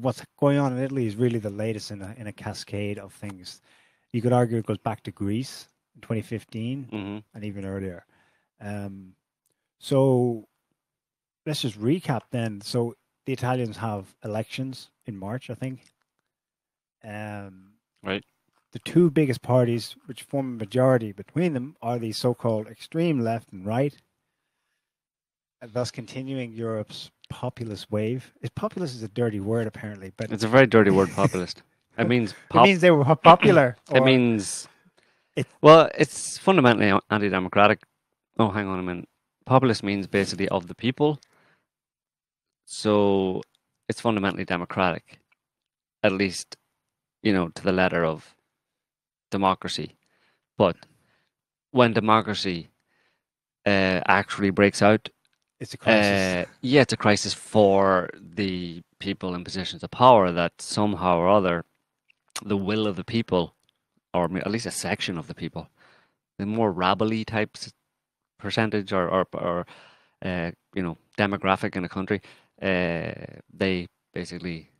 what's going on in Italy is really the latest in a cascade of things. You could argue it goes back to Greece in 2015 Hmm. and even earlier. Um, so let's just recap then. So the Italians have elections in March, I think. Um, Right. the two biggest parties, which form a majority between them, are the so-called extreme left and right, and thus continuing Europe's populist wave. Populist is a dirty word, apparently, but It's a very dirty word, populist. It means it means they were popular, It or means, it. well, it's fundamentally anti-democratic. Oh, hang on a minute. Populist means basically of the people, so it's fundamentally democratic, at least, to the letter of democracy. But when democracy actually breaks out, It's a crisis. yeah, it's a crisis for the people in positions of power that somehow or other the will of the people, or at least a section of the people, the more rabble-y types percentage or demographic in a country, they basically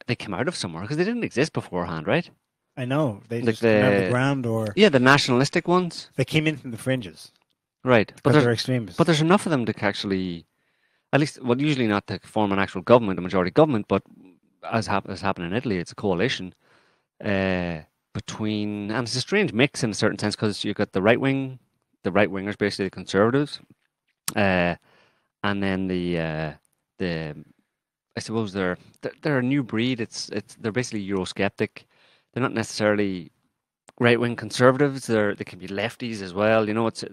they came out of somewhere because they didn't exist beforehand, right? I know they Like just came out of the ground, or the nationalistic ones, they came in from the fringes right? because they're extremists. But there's enough of them to actually, at least, well, usually not to form an actual government, a majority government, but as happened in Italy, it's a coalition uh, between, and it's a strange mix in a certain sense because you've got the right wingers, basically the conservatives, uh, and then the I suppose they're a new breed. They're basically Eurosceptic. They're not necessarily right wing conservatives. They can be lefties as well. It's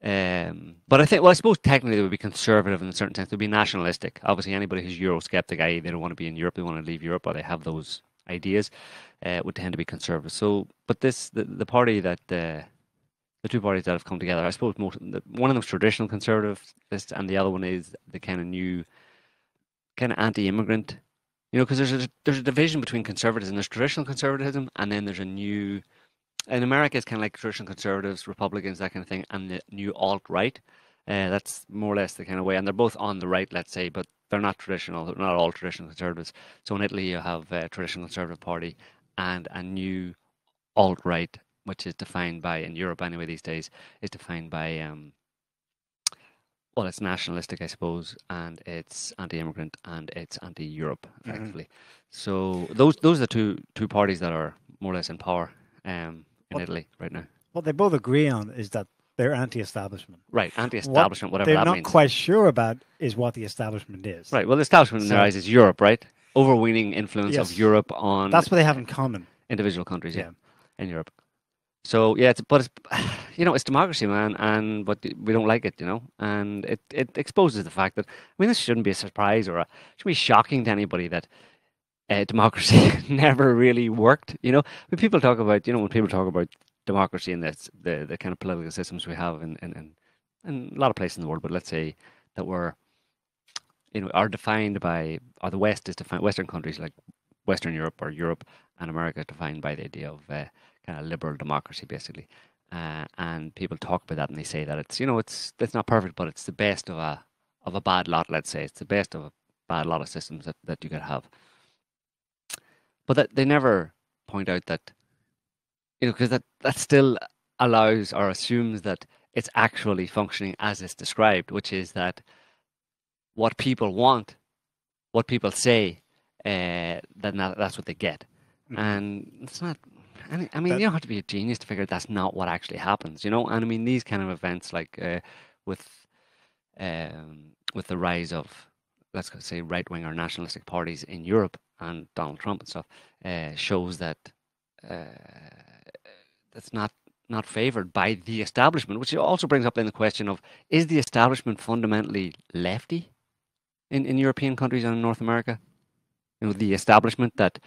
but I think, well, I suppose technically they would be conservative in a certain sense. They'd be nationalistic. Obviously, anybody who's Eurosceptic, i.e., they don't want to be in Europe, they want to leave Europe, or they have those ideas, would tend to be conservative. So, but the party that the two parties that have come together, I suppose one of them's traditional conservativist, and the other one is the kind of new, kind of anti-immigrant. Because there's a division between conservatism. There's traditional conservatism, and then there's a new. In America, it's kind of like traditional conservatives, Republicans, that kind of thing, and the new alt-right. That's more or less the kind of way, and they're both on the right, let's say, but they're not traditional. They're not all traditional conservatives. So in Italy, you have a traditional conservative party and a new alt-right, which is defined by, in Europe anyway these days, is defined by well, it's nationalistic, I suppose, and it's anti-immigrant and it's anti-Europe, Mhm. effectively. So those are the two parties that are more or less in power in What Italy right now. what they both agree on is that they're anti-establishment. Right, What anti-establishment, whatever they're that not means. quite sure about is what the establishment is. Right, well, the establishment in their So eyes is Europe, right? Overweening influence of yes, Europe on that's what they have in common. individual countries, yeah, Yeah. in Europe. So yeah, it's it's democracy, man, and but we don't like it, and it exposes the fact that, I mean, this shouldn't be a surprise or should be shocking to anybody that democracy never really worked. When people talk about democracy and the kind of political systems we have in a lot of places in the world, but let's say that are defined by, or the West is defined, Western countries like Western Europe or Europe and America defined by the idea of kind of liberal democracy, basically. And people talk about that and they say that it's not perfect, but it's the best of a bad lot. Let's say it's the best of a bad lot of systems that you could have. But that they never point out that, because that still allows or assumes that it's actually functioning as it's described, which is that what people want, what people say, then that's what they get. Mhm. And it's not. I mean, That you don't have to be a genius to figure that's not what actually happens, And I mean, these kind of events, like with with the rise of, let's say, right wing or nationalistic parties in Europe and Donald Trump and stuff, shows that uh, that's not favored by the establishment, which also brings up then the question of, is the establishment fundamentally lefty in European countries and in North America? The establishment that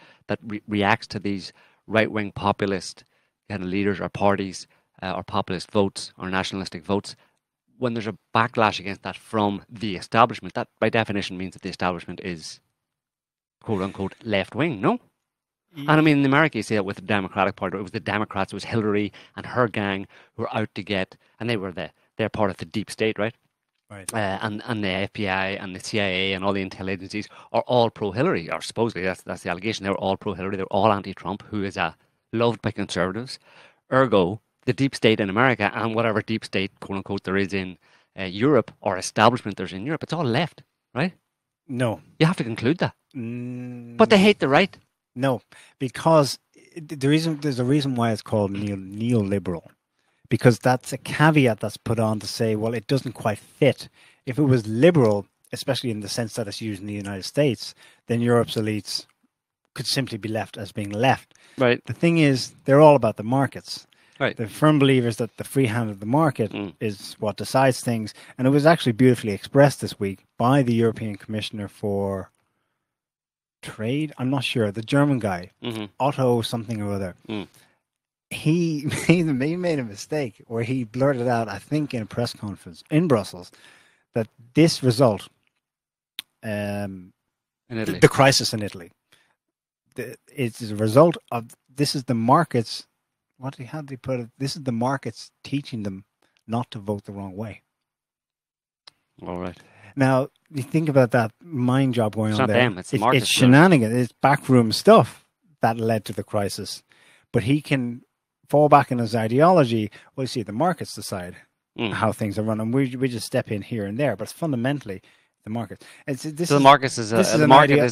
reacts to these right wing populist kind of leaders or parties, or populist votes or nationalistic votes. When there's a backlash against that from the establishment, that by definition means that the establishment is quote unquote left wing, no? And I mean, in America, you see that with the Democratic Party. It was the Democrats, it was Hillary and her gang who were out to get, and they're part of the deep state, right? Right. And the FBI and the CIA and all the intel agencies are all pro-Hillary, or supposedly that's the allegation. They're all pro-Hillary. They're all anti-Trump, who is loved by conservatives. Ergo, the deep state in America and whatever deep state, quote unquote, there is in Europe or establishment there's in Europe, it's all left, right? No. You have to conclude that. But they hate the right. No, because there's a reason why it's called neoliberal. Because that's a caveat that's put on to say, well, it doesn't quite fit. If it was liberal, especially in the sense that it's used in the United States, then Europe's elites could simply be left as being left. Right. The thing is, they're all about the markets. Right. They're firm believers that the free hand of the market is what decides things. And it was actually beautifully expressed this week by the European Commissioner for Trade. I'm not sure. The German guy, Otto something or other. He made a mistake where he blurted out, I think in a press conference in Brussels, that this result, In Italy. the crisis in Italy, it's a result of, this is the markets, how did he put it? This is the markets teaching them not to vote the wrong way. All right. Now, you think about that mind job going It's on not there. them, it's the markets. It's shenanigans, it's backroom stuff that led to the crisis. But he can fall back in his ideology. Well, you see, the markets decide how things are run, and we just step in here and there. But it's fundamentally the market. The market is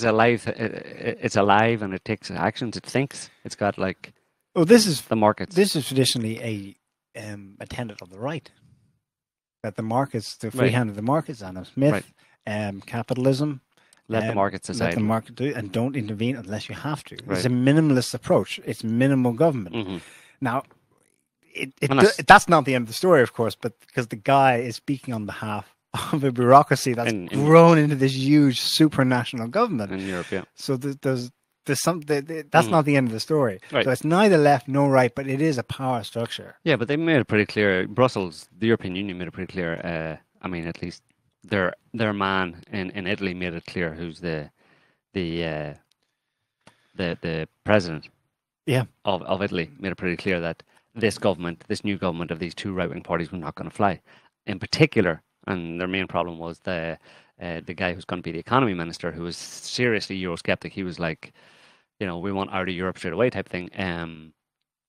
alive. It's alive, and it takes actions. It thinks. It's got like. Oh, this is the markets. This is traditionally a tenet of the right. That the markets, the free hand of the markets, Adam Smith, capitalism. Let the markets decide. Let the market do it, and don't intervene unless you have to. It's a minimalist approach. It's minimal government. Now, that's not the end of the story, of course, but because the guy is speaking on behalf of a bureaucracy that's grown into this huge supranational government in Europe. Yeah. So there's that's not the end of the story. Right. So it's neither left nor right, but it is a power structure. Yeah, but they made it pretty clear. Brussels, the European Union, made it pretty clear. I mean, at least their man in Italy made it clear who's the president. Yeah. Of Italy made it pretty clear that this new government of these two right-wing parties was not going to fly. In particular, and their main problem was the guy who's going to be the economy minister, who was seriously Eurosceptic. He was like, we want out of Europe straight away type thing.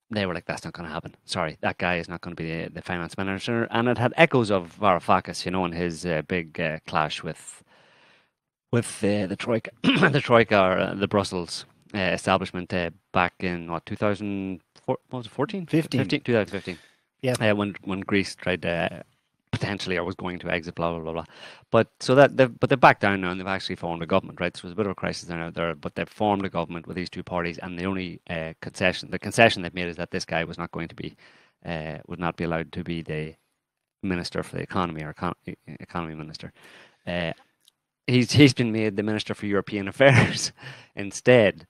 They were like, that's not going to happen. Sorry, that guy is not going to be the finance minister. And it had echoes of Varoufakis, and his big clash with the Troika, the Troika, or the Brussels establishment back in 2004, what was it, 2015. Yeah, when Greece tried to potentially or was going to exit, blah blah blah blah. But they've backed down now, and they've actually formed a government, right? So there's a bit of a crisis out there, but they've formed a government with these two parties, and the only concession they've made is that this guy was not going to be would not be allowed to be the minister for the economy or economy minister. He's been made the Minister for European Affairs instead.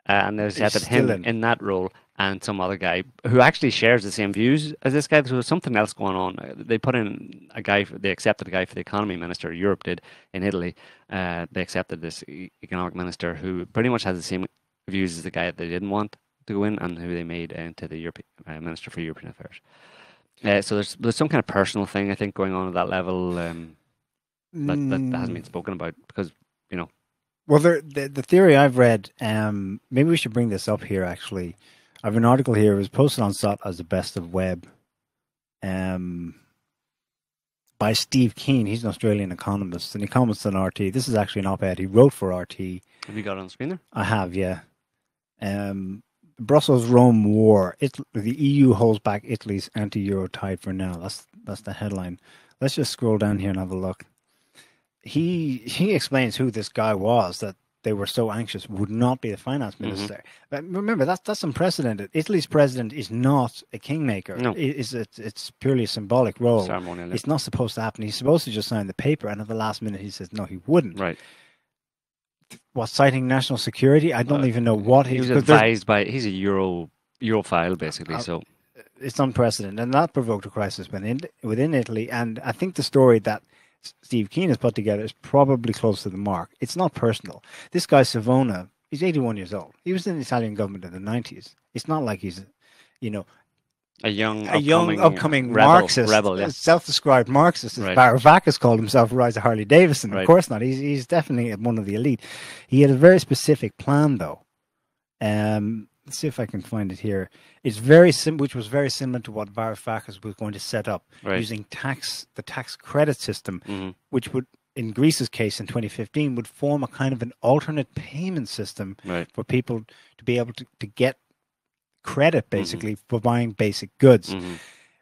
And there's him in that role, and some other guy who actually shares the same views as this guy. There was something else going on. They put in they accepted a guy for the economy minister. Europe did in Italy. They accepted this economic minister who pretty much has the same views as the guy that they didn't want to go in, and who they made into the European Minister for European Affairs. So there's some kind of personal thing, I think, going on at that level that hasn't been spoken about because Well, the theory I've read, maybe we should bring this up here, actually. I have an article here. It was posted on SOT as the best of web by Steve Keen. He's an Australian economist, and he comments on RT. This is actually an op-ed. He wrote for RT. Have you got it on the screen there? I have, yeah. Brussels-Rome war. The EU holds back Italy's anti-Euro tide for now. That's the headline. Let's just scroll down here and have a look. He explains who this guy was that they were so anxious would not be the finance minister. But remember, that's unprecedented. Italy's president is not a kingmaker. No. It's purely a symbolic role. Ceremonial. It's not supposed to happen. He's supposed to just sign the paper, and at the last minute he says no, he wouldn't. Right. What, citing national security? I don't even know what he was advised by. He's a Europhile basically. So it's unprecedented, and that provoked a crisis within Italy. And I think the story that Steve Keen has put together is probably close to the mark. It's not personal. This guy Savona, he's 81 years old. He was in the Italian government in the 90s. It's not like he's, A young, a young upcoming rebel, Marxist, yeah. self-described Marxist, as Right. Varoufakis called himself, who rides a Harley Davidson. Right. Of course not. He's definitely one of the elite. He had a very specific plan, though. Let's see if I can find it here. It's which was very similar to what Varoufakis was going to set up, Right. using the tax credit system, Mm-hmm. which would, in Greece's case in 2015, would form a kind of an alternate payment system Right. for people to be able to get credit, basically, for buying basic goods. Mm-hmm.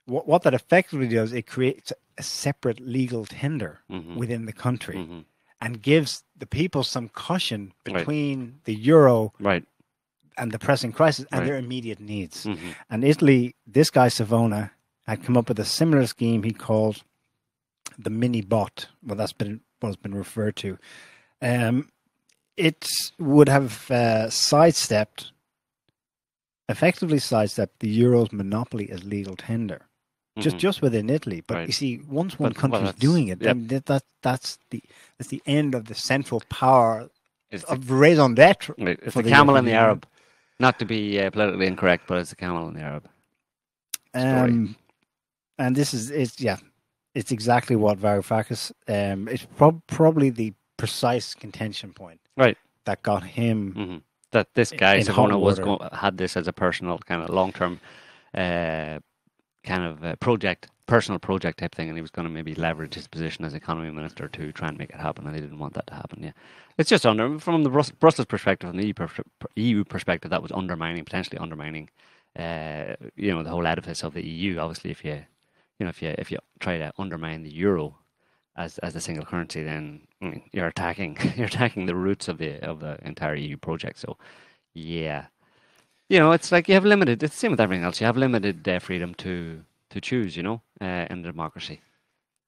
What that effectively does, it creates a separate legal tender Mm-hmm. within the country, Mm-hmm. and gives the people some cushion Right. between the euro Right. and the pressing crisis and Right. their immediate needs. Mm-hmm. And Italy, this guy Savona had come up with a similar scheme he called the mini bot. Well, that's been what's been referred to. It would have effectively sidestepped the euro's monopoly as legal tender, just within Italy. But Right. you see, once one But, country's well, doing it, yep. then that's the end of the central power It's of raison d'etre. Right. It's for the the camel European and the Union. Arab. Not to be politically incorrect, but it's the camel and the Arab. Story. And it's exactly what Varoufakis. It's probably the precise contention point, Right. that got him. Mm-hmm. That this guy in hot Savona water. had this as a personal kind of long-term personal project type thing, and he was going to maybe leverage his position as economy minister to try and make it happen, and he didn't want that to happen. Yeah, it's just from the Brussels perspective, from the EU perspective, that was potentially undermining, the whole edifice of the EU. Obviously, if you try to undermine the euro as the single currency, then you're attacking the roots of the entire EU project. So, yeah, it's like you have limited. It's the same with everything else. You have limited freedom to choose. In a democracy,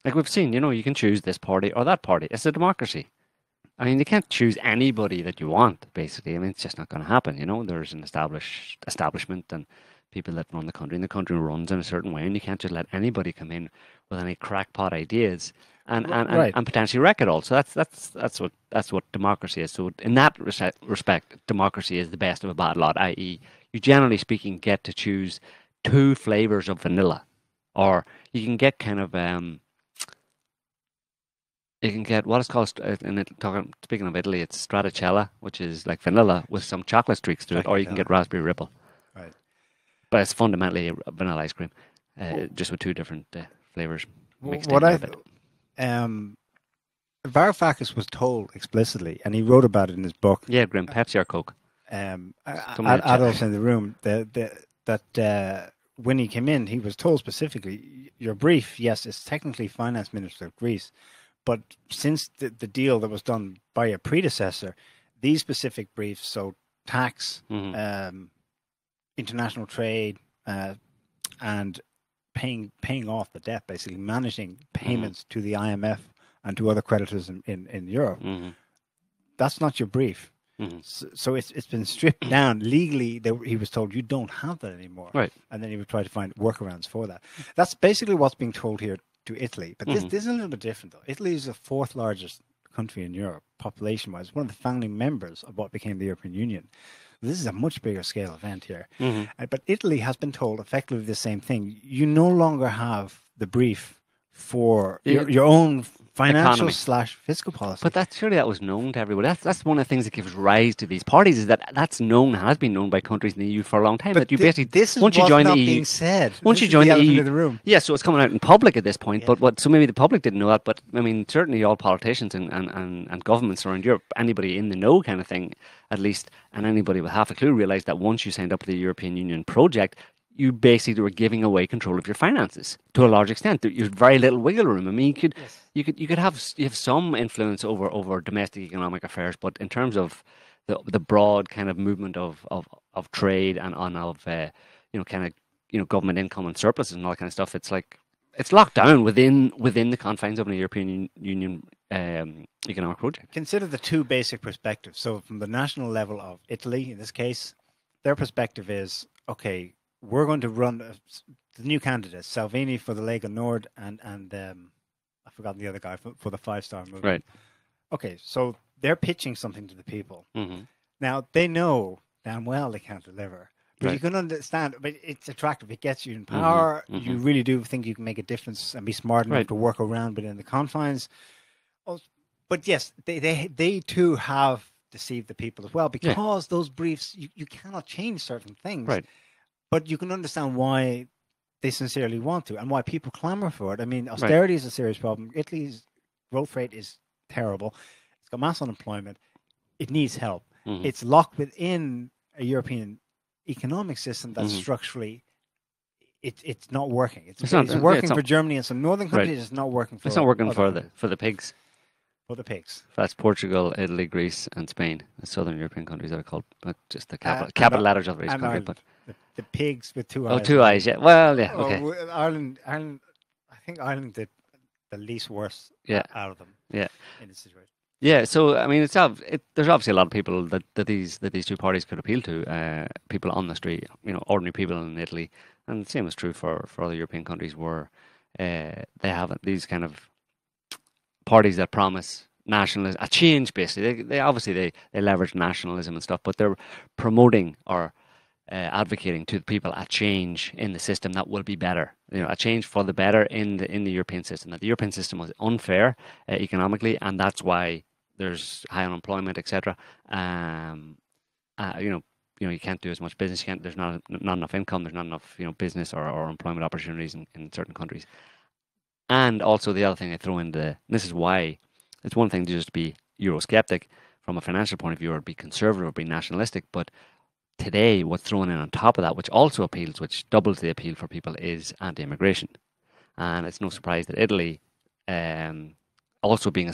like we've seen. You can choose this party or that party. It's a democracy. I mean, you can't choose anybody that you want. Basically, I mean, it's just not going to happen. There's an establishment and people that run the country, and the country runs in a certain way, and you can't just let anybody come in with any crackpot ideas and potentially wreck it all. So that's what democracy is. So in that respect, democracy is the best of a bad lot. I.e., you generally speaking get to choose 2 flavors of vanilla, or you can get kind of you can get what is called speaking of Italy, it's stracciatella, which is like vanilla with some chocolate streaks through it, or you can get raspberry ripple. Right. But it's fundamentally a vanilla ice cream, just with 2 different flavors mixed What in a bit. Varoufakis was told explicitly, and he wrote about it in his book. Yeah, Grim, Pepsi or Coke. Adults in the room. That when he came in, he was told specifically, your brief, yes, is technically finance minister of Greece, but since the deal that was done by your predecessor, these specific briefs, so tax, international trade, and paying off the debt, basically managing payments to the IMF and to other creditors in Europe, that's not your brief. So it's been stripped down legally. He was told you don't have that anymore, right? And then he would try to find workarounds for that. That's basically what's being told here to Italy. But this is a little bit different, though. Italy is the 4th largest country in Europe, population-wise, one of the founding members of what became the European Union. This is a much bigger scale event here. But Italy has been told effectively the same thing. You no longer have the brief for your own financial / fiscal policy. But surely that was known to everybody. That's one of the things that gives rise to these parties, is that's has been known by countries in the EU for a long time. But that you basically, this is once you what's join not the EU, being said. Once you join the EU, the room. Yeah, so it's coming out in public at this point. Yeah. So maybe the public didn't know that. But I mean, certainly all politicians and governments around Europe, anybody in the know kind of thing, at least, and anybody with half a clue realised that once you signed up to the European Union project, you basically were giving away control of your finances to a large extent. You had very little wiggle room. I mean, you could have some influence over domestic economic affairs, but in terms of the broad kind of movement of trade and of government income and surpluses and all that kind of stuff, it's like it's locked down within the confines of the European Union economic project. Consider the 2 basic perspectives. So, from the national level of Italy, in this case, their perspective is okay. We're going to run the new candidates, Salvini for the Lega Nord, and I've forgotten the other guy for the 5-star movement. Right. Okay, so they're pitching something to the people. Now, they know damn well they can't deliver, But you Right. can understand, but it's attractive. It gets you in Mm-hmm. power. Mm-hmm. You really do think you can make a difference and be smart enough Right. to work around within the confines. Oh, but yes, they too have deceived the people as well, Yeah. because those briefs, you cannot change certain things. Right. But you can understand why they sincerely want to and why people clamor for it. I mean, Right. austerity is a serious problem. Italy's growth rate is terrible. It's got mass unemployment. It needs help. Mm-hmm. It's locked within a European economic system that's Mm-hmm. structurally it's not working. It's It's not. working It's not for Germany and some northern right. countries. It's not working for It's not working other for countries, the pigs. for the pigs. That's Portugal, Italy, Greece, and Spain. The southern European countries that are called, but just the And, capital letters of each and country. Ireland, But the pigs with two oh, eyes. two eyes. Yeah. Well, yeah. Okay. Ireland. I think Ireland did the least worst Yeah. out of them. Yeah. In this situation. Yeah, so I mean, there's obviously a lot of people that these two parties could appeal to. People on the street, ordinary people in Italy, and the same is true for other European countries where they have these kind of parties that promise nationalism, a change. Basically, they obviously they leverage nationalism and stuff, but they're promoting or advocating to the people a change in the system that will be better. A change for the better in the European system. That the European system was unfair economically, and that's why there's high unemployment, etc. You can't do as much business. There's not enough income. There's not enough business or employment opportunities in certain countries. And also the other thing I throw in this is why it's one thing to just be Eurosceptic from a financial point of view, or be conservative, or be nationalistic, but today what's thrown in on top of that, which also appeals, which doubles the appeal for people, is anti-immigration. And it's no surprise that Italy, also being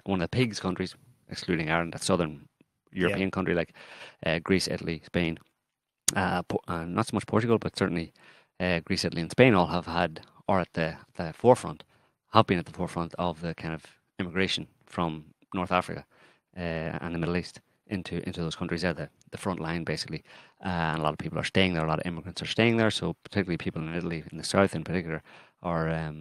one of the pigs countries, excluding Ireland, a southern European country like Greece, Italy, Spain, not so much Portugal, but certainly Greece, Italy, and Spain all have had, or at the forefront, have been at the forefront of the kind of immigration from North Africa and the Middle East into those countries. They're the front line, basically. And a lot of people are staying there. A lot of immigrants are staying there. So particularly people in Italy, in the south in particular, are,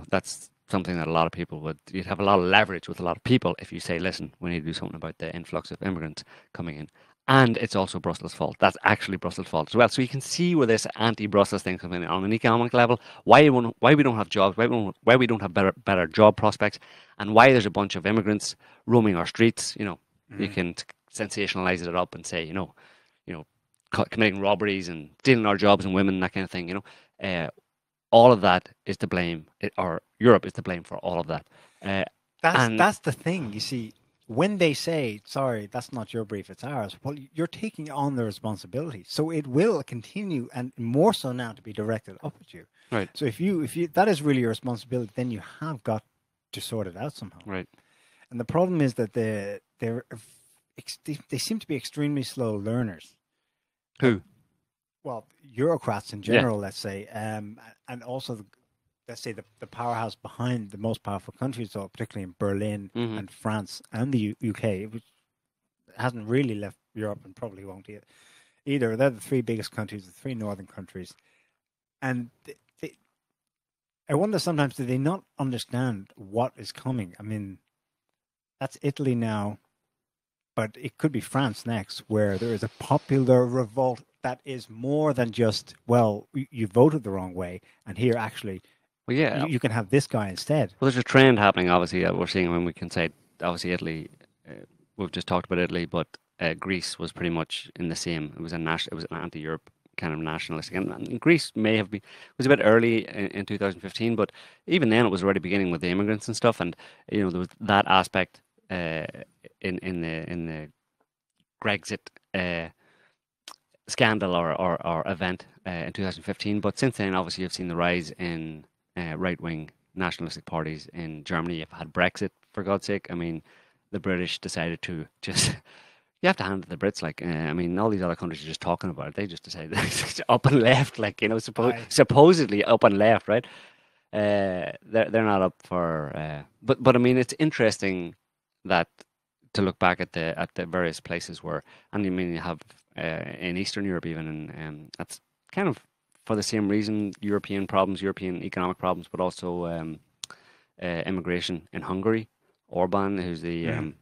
that's something that a lot of people you'd have a lot of leverage with a lot of people if you say, listen, we need to do something about the influx of immigrants coming in. And it's also Brussels' fault. That's actually Brussels' fault as well. So you can see where this anti-Brussels thing comes in on an economic level. Why we don't have jobs, why we don't have better job prospects, and why there's a bunch of immigrants roaming our streets. You can sensationalize it up and say, committing robberies and stealing our jobs and women, that kind of thing. All of that is to blame, or Europe is to blame for all of that. That's the thing. You see, when they say, "Sorry, that's not your brief, it's ours," well, you're taking on the responsibility. So it will continue, and more so now, to be directed up at you. Right. So if you that is really your responsibility, then you have got to sort it out somehow. Right. And the problem is that they seem to be extremely slow learners. Who? Well, bureaucrats in general, let's say, and also, let's say, the powerhouse behind the most powerful countries, so particularly in Berlin and France and the UK, which hasn't really left Europe and probably won't either. They're the three biggest countries, the three northern countries. And I wonder sometimes, do they not understand what is coming? I mean, that's Italy now, but it could be France next, where there is a popular revolt that is more than just, well, you voted the wrong way, and here actually, well, yeah, you can have this guy instead. Well, there's a trend happening, obviously, that we're seeing when we can say, obviously, Italy. We've just talked about Italy, but Greece was pretty much in the same. It was an anti-Europe kind of nationalistic, and Greece was a bit early in 2015, but even then it was already beginning with the immigrants and stuff, and there was that aspect in the Brexit scandal or event in 2015. But since then, obviously, you've seen the rise in right-wing nationalistic parties in Germany. You've had Brexit, for God's sake. I mean, the British decided to just... You have to hand it to the Brits. All these other countries are just talking about it. They just decided up and left, supposedly up and left, right? They're not up for... But I mean, it's interesting that to look back at the various places where... And I mean, you have in Eastern Europe even, and that's kind of for the same reason, European economic problems, but also immigration in Hungary. Orban, who's the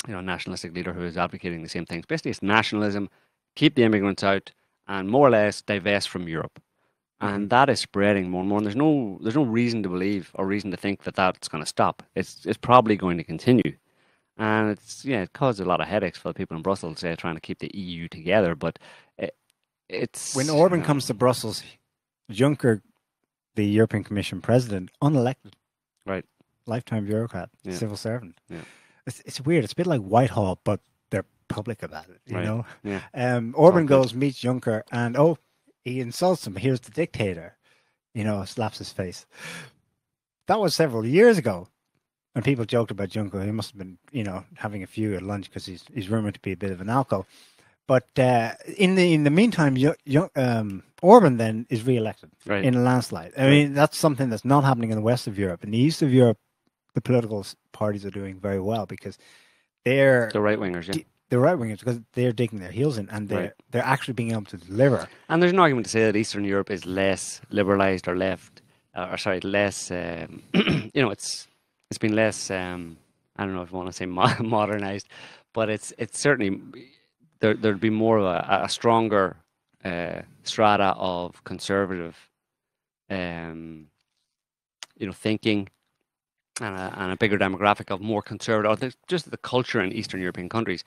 nationalistic leader who is advocating the same things. Basically, it's nationalism keep the immigrants out, and more or less divest from Europe. And that is spreading more and more. And there's no reason to believe or reason to think that that's going to stop. It's probably going to continue. And it caused a lot of headaches for the people in Brussels trying to keep the EU together. But it's when Orban comes to Brussels, Juncker, the European Commission president, unelected, right, lifetime bureaucrat, civil servant. Yeah. It's weird. It's a bit like Whitehall, but they're public about it. You know. Yeah. Orban goes, meets Juncker, and he insults him. Here's the dictator. Slaps his face. That was several years ago. And people joked about Juncker. He must have been, having a few at lunch because he's rumored to be a bit of an alco. But in the meantime, Orban then is re-elected in a landslide. I mean, that's something that's not happening in the west of Europe. In the east of Europe, the political parties are doing very well because they're the right wingers. Yeah. The right wingers, because they're digging their heels in and they're actually being able to deliver. And there's an argument to say that Eastern Europe is less liberalised or less. It's been less. I don't know if you want to say modernised, but it's certainly there'd be more of a stronger strata of conservative, thinking, and a bigger demographic of more conservative. Just the culture in Eastern European countries.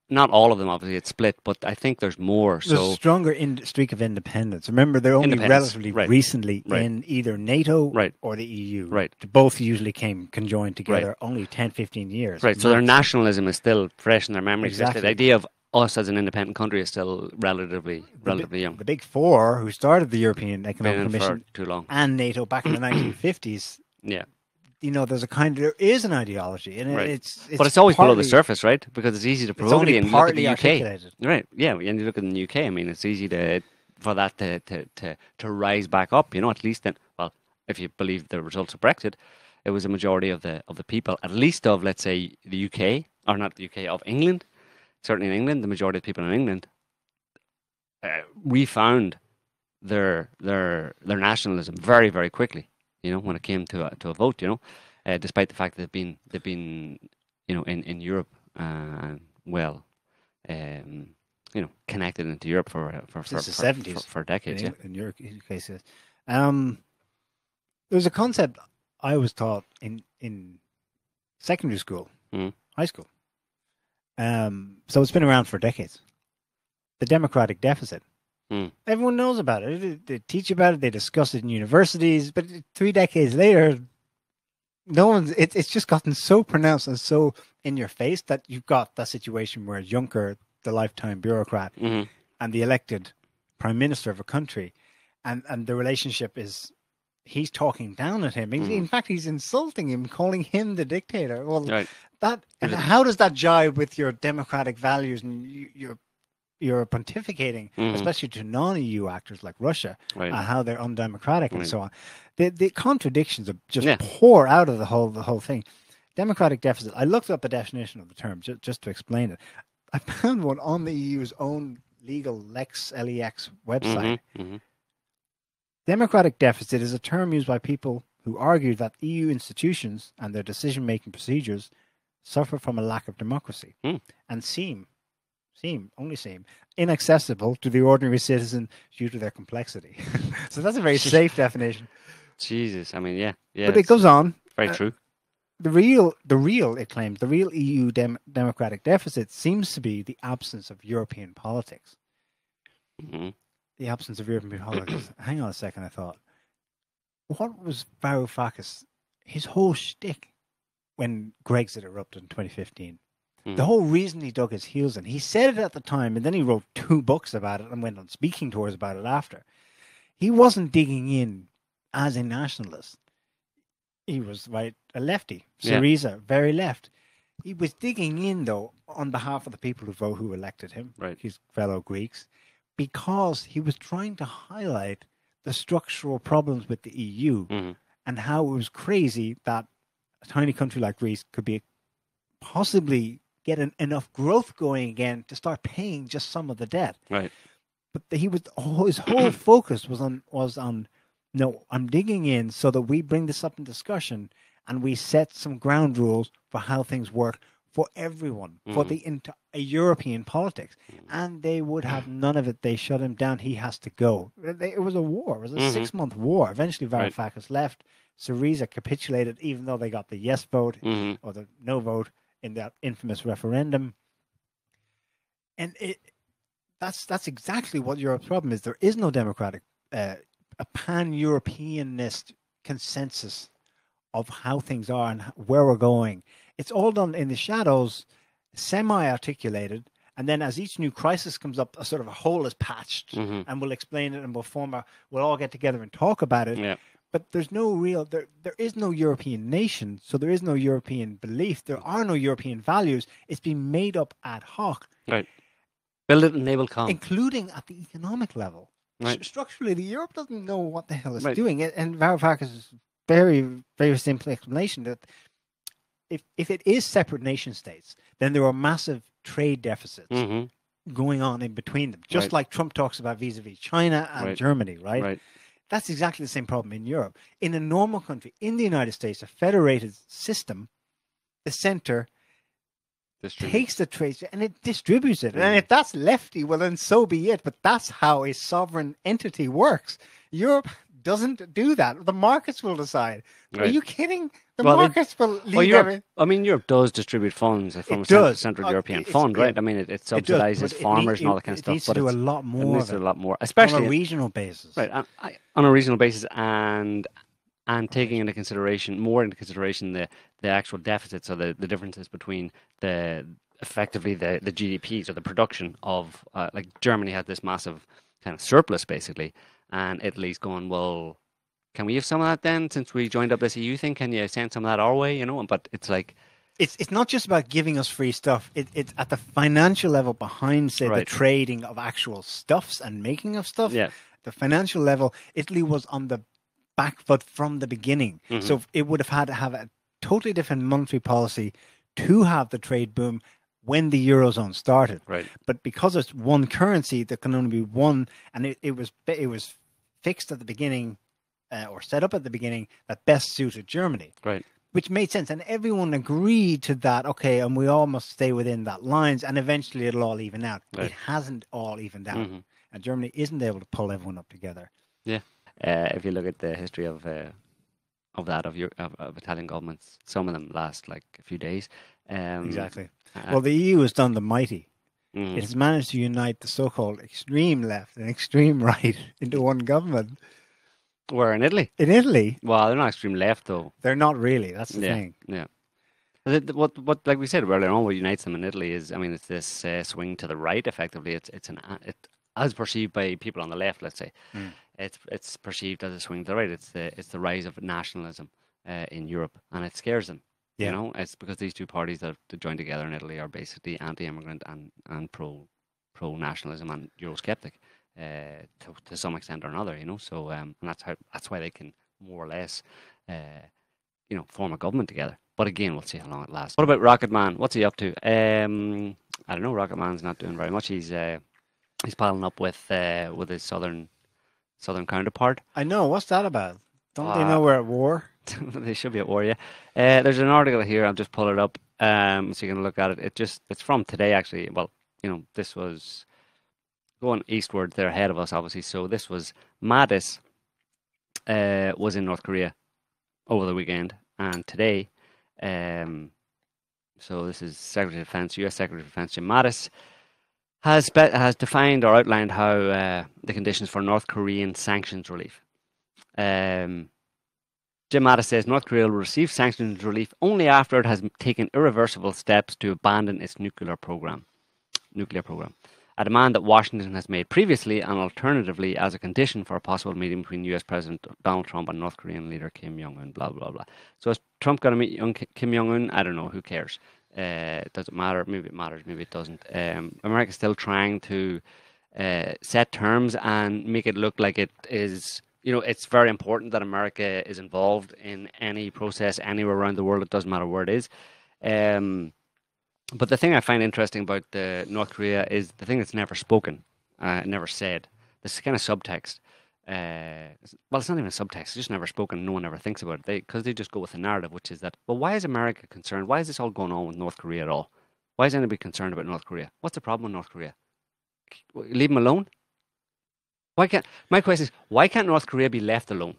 Not all of them, obviously, it's split, but I think there's more. There's a stronger streak of independence. Remember, they're only relatively recently in either NATO or the EU. Right. Both usually came conjoined together only 10, 15 years. Right, so their nationalism is still fresh in their memories. Exactly. The idea of us as an independent country is still relatively young. The big four who started the European Economic Commission for too long. And NATO back in the 1950s. Yeah. There is an ideology, and but it's always below the surface, right? Because it's easy to provoke it. And look at the UK, articulated. Right? Yeah, and you look in the UK. I mean, it's easy for that to rise back up. At least then, well, if you believe the results of Brexit, it was a majority of the people, at least of, let's say, the UK, or not the UK, of England. Certainly in England, the majority of people in England refound their nationalism very, very quickly. When it came to a vote, despite the fact that they've been, in Europe, connected into Europe for since the 70s, for decades. In your case, there's a concept I was taught in secondary school, high school. So it's been around for decades. The democratic deficit. Everyone knows about it. They teach about it. They discuss it in universities. But 3 decades later, no one's. It's just gotten so pronounced and so in your face that you've got that situation where Juncker, the lifetime bureaucrat, and the elected prime minister of a country, and the relationship is, he's talking down at him. In fact, he's insulting him, calling him the dictator. Well, and how does that jive with your democratic values and you're pontificating, especially to non-EU actors like Russia, how they're undemocratic and so on. The contradictions are just pour out of the whole thing. Democratic deficit. I looked up a definition of the term just to explain it. I found one on the EU's own legal LEX website. Democratic deficit is a term used by people who argue that EU institutions and their decision-making procedures suffer from a lack of democracy and seem inaccessible to the ordinary citizen due to their complexity. So that's a very safe definition. Jesus, I mean, yeah. But it goes on. Very true. The real, it claims, the real EU democratic deficit seems to be the absence of European politics. The absence of European politics. Hang on a second, I thought. What was Varoufakis, his whole shtick when Brexit erupted in 2015? The whole reason he dug his heels in, he said it at the time, and then he wrote 2 books about it and went on speaking tours about it after. He wasn't digging in as a nationalist. He was a lefty. Syriza, very left. He was digging in, though, on behalf of the people who elected him, his fellow Greeks, because he was trying to highlight the structural problems with the EU and how it was crazy that a tiny country like Greece could be possibly get enough growth going again to start paying just some of the debt. Right. But his whole focus was on no, I'm digging in so that we bring this up in discussion and we set some ground rules for how things work for everyone, for the entire European politics, and they would have none of it. They shut him down. He has to go. It was a war. It was a 6-month war. Eventually, Varoufakis left. Syriza capitulated, even though they got the yes vote or the no vote in that infamous referendum. And that's exactly what Europe's problem is. There is no democratic, a pan-Europeanist consensus of how things are and where we're going. It's all done in the shadows, semi-articulated, and then as each new crisis comes up, a sort of a hole is patched, and we'll explain it, and we'll all get together and talk about it. Yeah. But there's no real, there is no European nation, so there is no European belief. There are no European values. It's been made up ad hoc. Right. Build it and they will come. Including at the economic level. Right. Structurally, Europe doesn't know what the hell it's doing. And Varoufakis' very, very simple explanation that if it is separate nation states, then there are massive trade deficits going on in between them. Just like Trump talks about vis-a-vis China and Germany, right? That's exactly the same problem in Europe. In a normal country, in the United States, a federated system, the center takes the trade and it distributes it. And if that's lefty, well, then so be it. But that's how a sovereign entity works. Europe doesn't do that. The markets will decide. Are you kidding? The markets will leave Europe, Europe does distribute funds from a Central European Fund, right? I mean, it subsidizes farmers and all that kind of stuff. It needs to do a lot more. It needs to do a lot more, especially on a regional basis. Right, on a regional basis, and taking into consideration the actual deficits or the differences between effectively the GDPs or the production of like Germany had this massive kind of surplus basically, and Italy's going, well, can we have some of that then since we joined up this EU thing? Can you send some of that our way? But it's like it's not just about giving us free stuff. It's at the financial level behind, say, the trading of actual stuffs and making of stuff. Yeah, the financial level, Italy was on the back foot from the beginning. So it would have had to have a totally different monetary policy to have the trade boom when the Eurozone started. Right. But because it's one currency, there can only be one, and it was fixed at the beginning or set up at the beginning that best suited Germany. Right. Which made sense, and everyone agreed to that. Okay, and we all must stay within that lines, and eventually it'll all even out. Right. It hasn't all evened out, and Germany isn't able to pull everyone up together. Yeah. If you look at the history of Italian governments, some of them last like a few days. Exactly. Well, the EU has done the mighty. It has managed to unite the so-called extreme left and extreme right into one government. Where in Italy? In Italy? Well, they're not extreme left though. They're not really. That's the thing. Yeah. What like we said earlier on, what unites them in Italy is, I mean, it's this swing to the right. Effectively, it's as perceived by people on the left. Let's say it's perceived as a swing to the right. It's the rise of nationalism in Europe, and it scares them. Yeah. It's because these two parties that joined together in Italy are basically anti-immigrant and pro-nationalism and Eurosceptic to some extent or another. So and that's why they can more or less form a government together. But again, we'll see how long it lasts. What about Rocket Man? What's he up to? I don't know. Rocket Man's not doing very much. He's piling up with his southern counterpart. I know. What's that about? Don't they know we're at war? They should be at war, yeah. There's an article here. I'll just pull it up so you can look at it. It's from today, actually. Well, this was going eastward. They're ahead of us, obviously. So this was Mattis was in North Korea over the weekend, and today. So this is Secretary of Defense, U.S. Secretary of Defense Jim Mattis has defined or outlined how the conditions for North Korean sanctions relief. Jim Mattis says North Korea will receive sanctions relief only after it has taken irreversible steps to abandon its nuclear program, a demand that Washington has made previously and alternatively as a condition for a possible meeting between U.S. President Donald Trump and North Korean leader Kim Jong-un, blah, blah, blah. So is Trump going to meet Kim Jong-un? I don't know. Who cares? Does it matter? Maybe it matters. Maybe it doesn't. America's still trying to set terms and make it look like it is... it's very important that America is involved in any process anywhere around the world. It doesn't matter where it is. But the thing I find interesting about North Korea is the thing that's never spoken, never said. This kind of subtext. well, it's not even a subtext. It's just never spoken. No one ever thinks about it. Because they just go with the narrative, which is that, well, why is America concerned? Why is this all going on with North Korea at all? Why is anybody concerned about North Korea? What's the problem with North Korea? Leave them alone? My question is, why can't North Korea be left alone?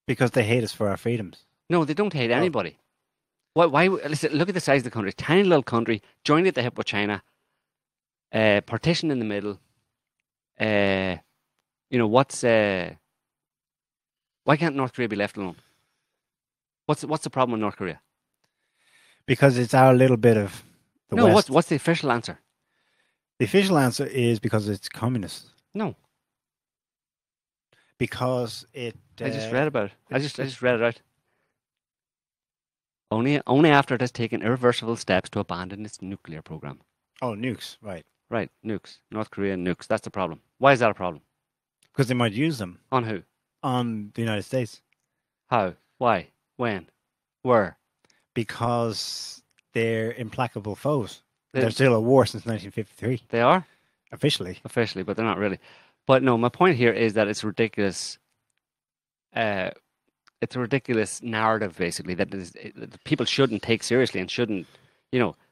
Because they hate us for our freedoms. No, they don't hate anybody. Why? Listen, look at the size of the country. Tiny little country, joined at the hip with China, partition in the middle. Why can't North Korea be left alone? What's the problem with North Korea? Because it's our little bit of the West. What's the official answer? The official answer is because it's communist. No. Because it... I just read about it. I just read it out. Only after it has taken irreversible steps to abandon its nuclear program. Oh, nukes, right. Right, nukes. North Korea nukes. That's the problem. Why is that a problem? Because they might use them. On who? On the United States. How? Why? When? Where? Because they're implacable foes. They're still at war since 1953. They are? Officially. Officially, but they're not really. But no, my point here is that it's ridiculous. It's a ridiculous narrative, basically, that people shouldn't take seriously and shouldn't,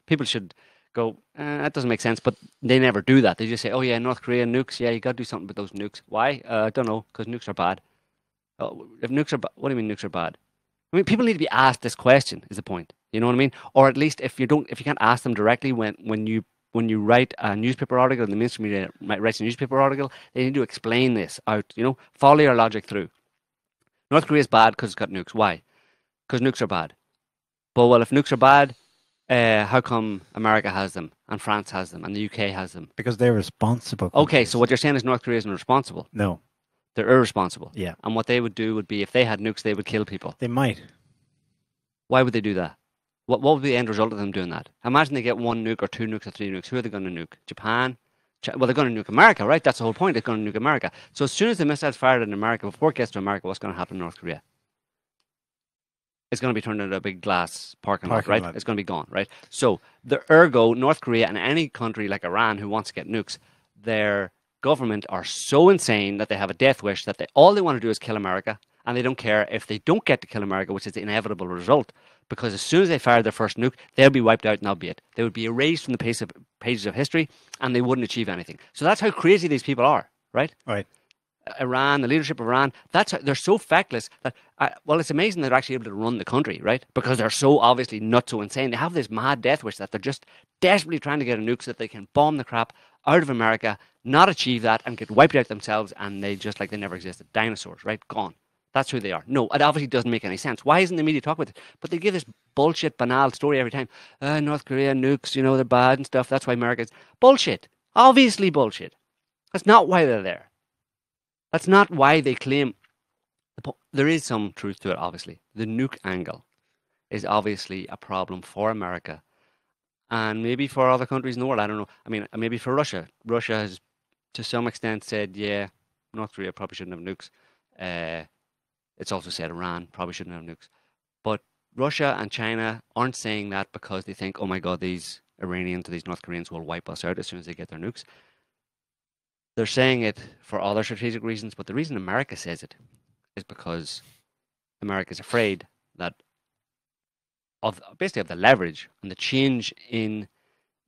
people should go, that doesn't make sense, but they never do that. They just say, oh yeah, North Korea, nukes, yeah, you got to do something with those nukes. Why? I don't know, because nukes are bad. If nukes are what do you mean nukes are bad? I mean, people need to be asked this question, is the point. You know what I mean? Or at least if you can't ask them directly when you write a newspaper article, and the mainstream media writes a newspaper article, they need to explain this out, follow your logic through. North Korea is bad because it's got nukes. Why? Because nukes are bad. But, well, if nukes are bad, how come America has them, and France has them, and the UK has them? Because they're responsible. Okay, so what you're saying is North Korea isn't responsible. No. They're irresponsible. Yeah. And what they would do would be, if they had nukes, they would kill people. They might. Why would they do that? What would be the end result of them doing that? Imagine they get 1 nuke or 2 nukes or 3 nukes. Who are they going to nuke? Japan? Well, they're going to nuke America, right? That's the whole point. They're going to nuke America. So as soon as the missile's fired in America, before it gets to America, what's going to happen in North Korea? It's going to be turned into a big glass parking lot, right? It's going to be gone, right? So, ergo, North Korea and any country like Iran who wants to get nukes, their government are so insane that they have a death wish that all they want to do is kill America, and they don't care if they don't get to kill America, which is the inevitable result. Because as soon as they fire their first nuke, they'll be wiped out and that'll be it. They would be erased from the pages of history, and they wouldn't achieve anything. So that's how crazy these people are, right? Right. Iran, the leadership of Iran, they're so feckless that, it's amazing they're actually able to run the country, right? Because they're so obviously nuts, so insane. They have this mad death wish that they're just desperately trying to get a nuke so that they can bomb the crap out of America, not achieve that, and get wiped out themselves, and they just like they never existed. Dinosaurs, right? Gone. That's who they are. No, it obviously doesn't make any sense. Why isn't the media talking about it? But they give this bullshit, banal story every time. North Korea, nukes, they're bad and stuff. That's why America's... Bullshit. Obviously bullshit. That's not why they're there. That's not why they claim... There is some truth to it, obviously. The nuke angle is obviously a problem for America. And maybe for other countries in the world. I don't know. I mean, maybe for Russia. Russia has, to some extent, said, yeah, North Korea probably shouldn't have nukes. It's also said Iran probably shouldn't have nukes. But Russia and China aren't saying that because they think, oh my God, these Iranians or these North Koreans will wipe us out as soon as they get their nukes. They're saying it for other strategic reasons, but the reason America says it is because America is afraid that of the leverage and the change in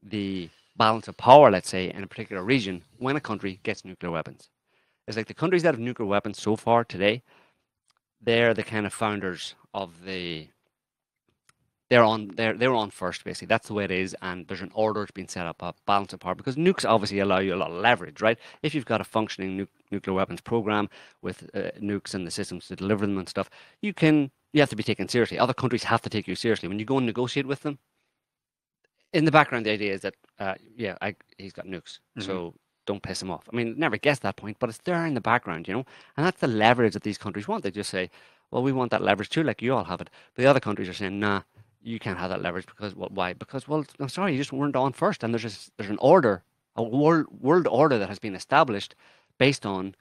the balance of power, let's say, in a particular region when a country gets nuclear weapons. It's like the countries that have nuclear weapons so far today, they're the kind of founders of they're on first, basically. That's the way it is, and there's an order being set up, a balance of power, because nukes obviously allow you a lot of leverage, right? If you've got a functioning nuclear weapons program with nukes and the systems to deliver them and stuff, you have to be taken seriously. Other countries have to take you seriously. When you go and negotiate with them, in the background, the idea is that, he's got nukes, so don't piss him off. I mean, never guess that point, but it's there in the background, and that's the leverage that these countries want. They just say, well, we want that leverage too, like you all have it. But the other countries are saying, nah, you can't have that leverage because, well, why? Because, well, I'm sorry, you just weren't on first, and there's an order, a world order that has been established based on,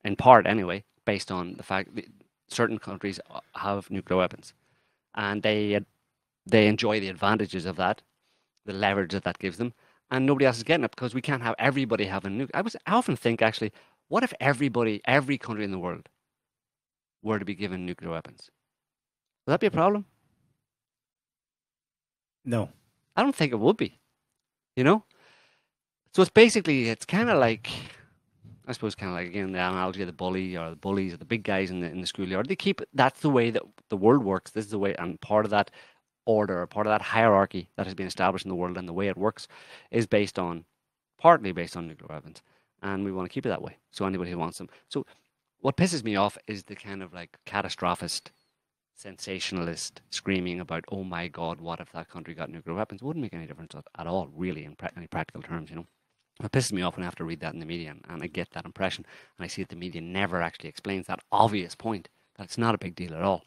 in part anyway, based on the fact that certain countries have nuclear weapons, and they enjoy the advantages of that, the leverage that gives them. And nobody else is getting it because we can't have everybody having nukes. I often think, actually, What if every country in the world were to be given nuclear weapons? Would that be a problem? No. I don't think it would be. You know? So it's kind of like, I suppose, kind of like, again, the analogy of the bully or the bullies or the big guys in the schoolyard. That's the way that the world works. This is the way, and part of that order, part of that hierarchy that has been established in the world and the way it works is partly based on nuclear weapons. And we want to keep it that way. So anybody who wants them. So what pisses me off is the kind of like catastrophist, sensationalist screaming about, oh my God, what if that country got nuclear weapons? It wouldn't make any difference at all, really, in any practical terms, you know. It pisses me off when I have to read that in the media, and I get that impression, and I see that the media never actually explains that obvious point, that it's not a big deal at all.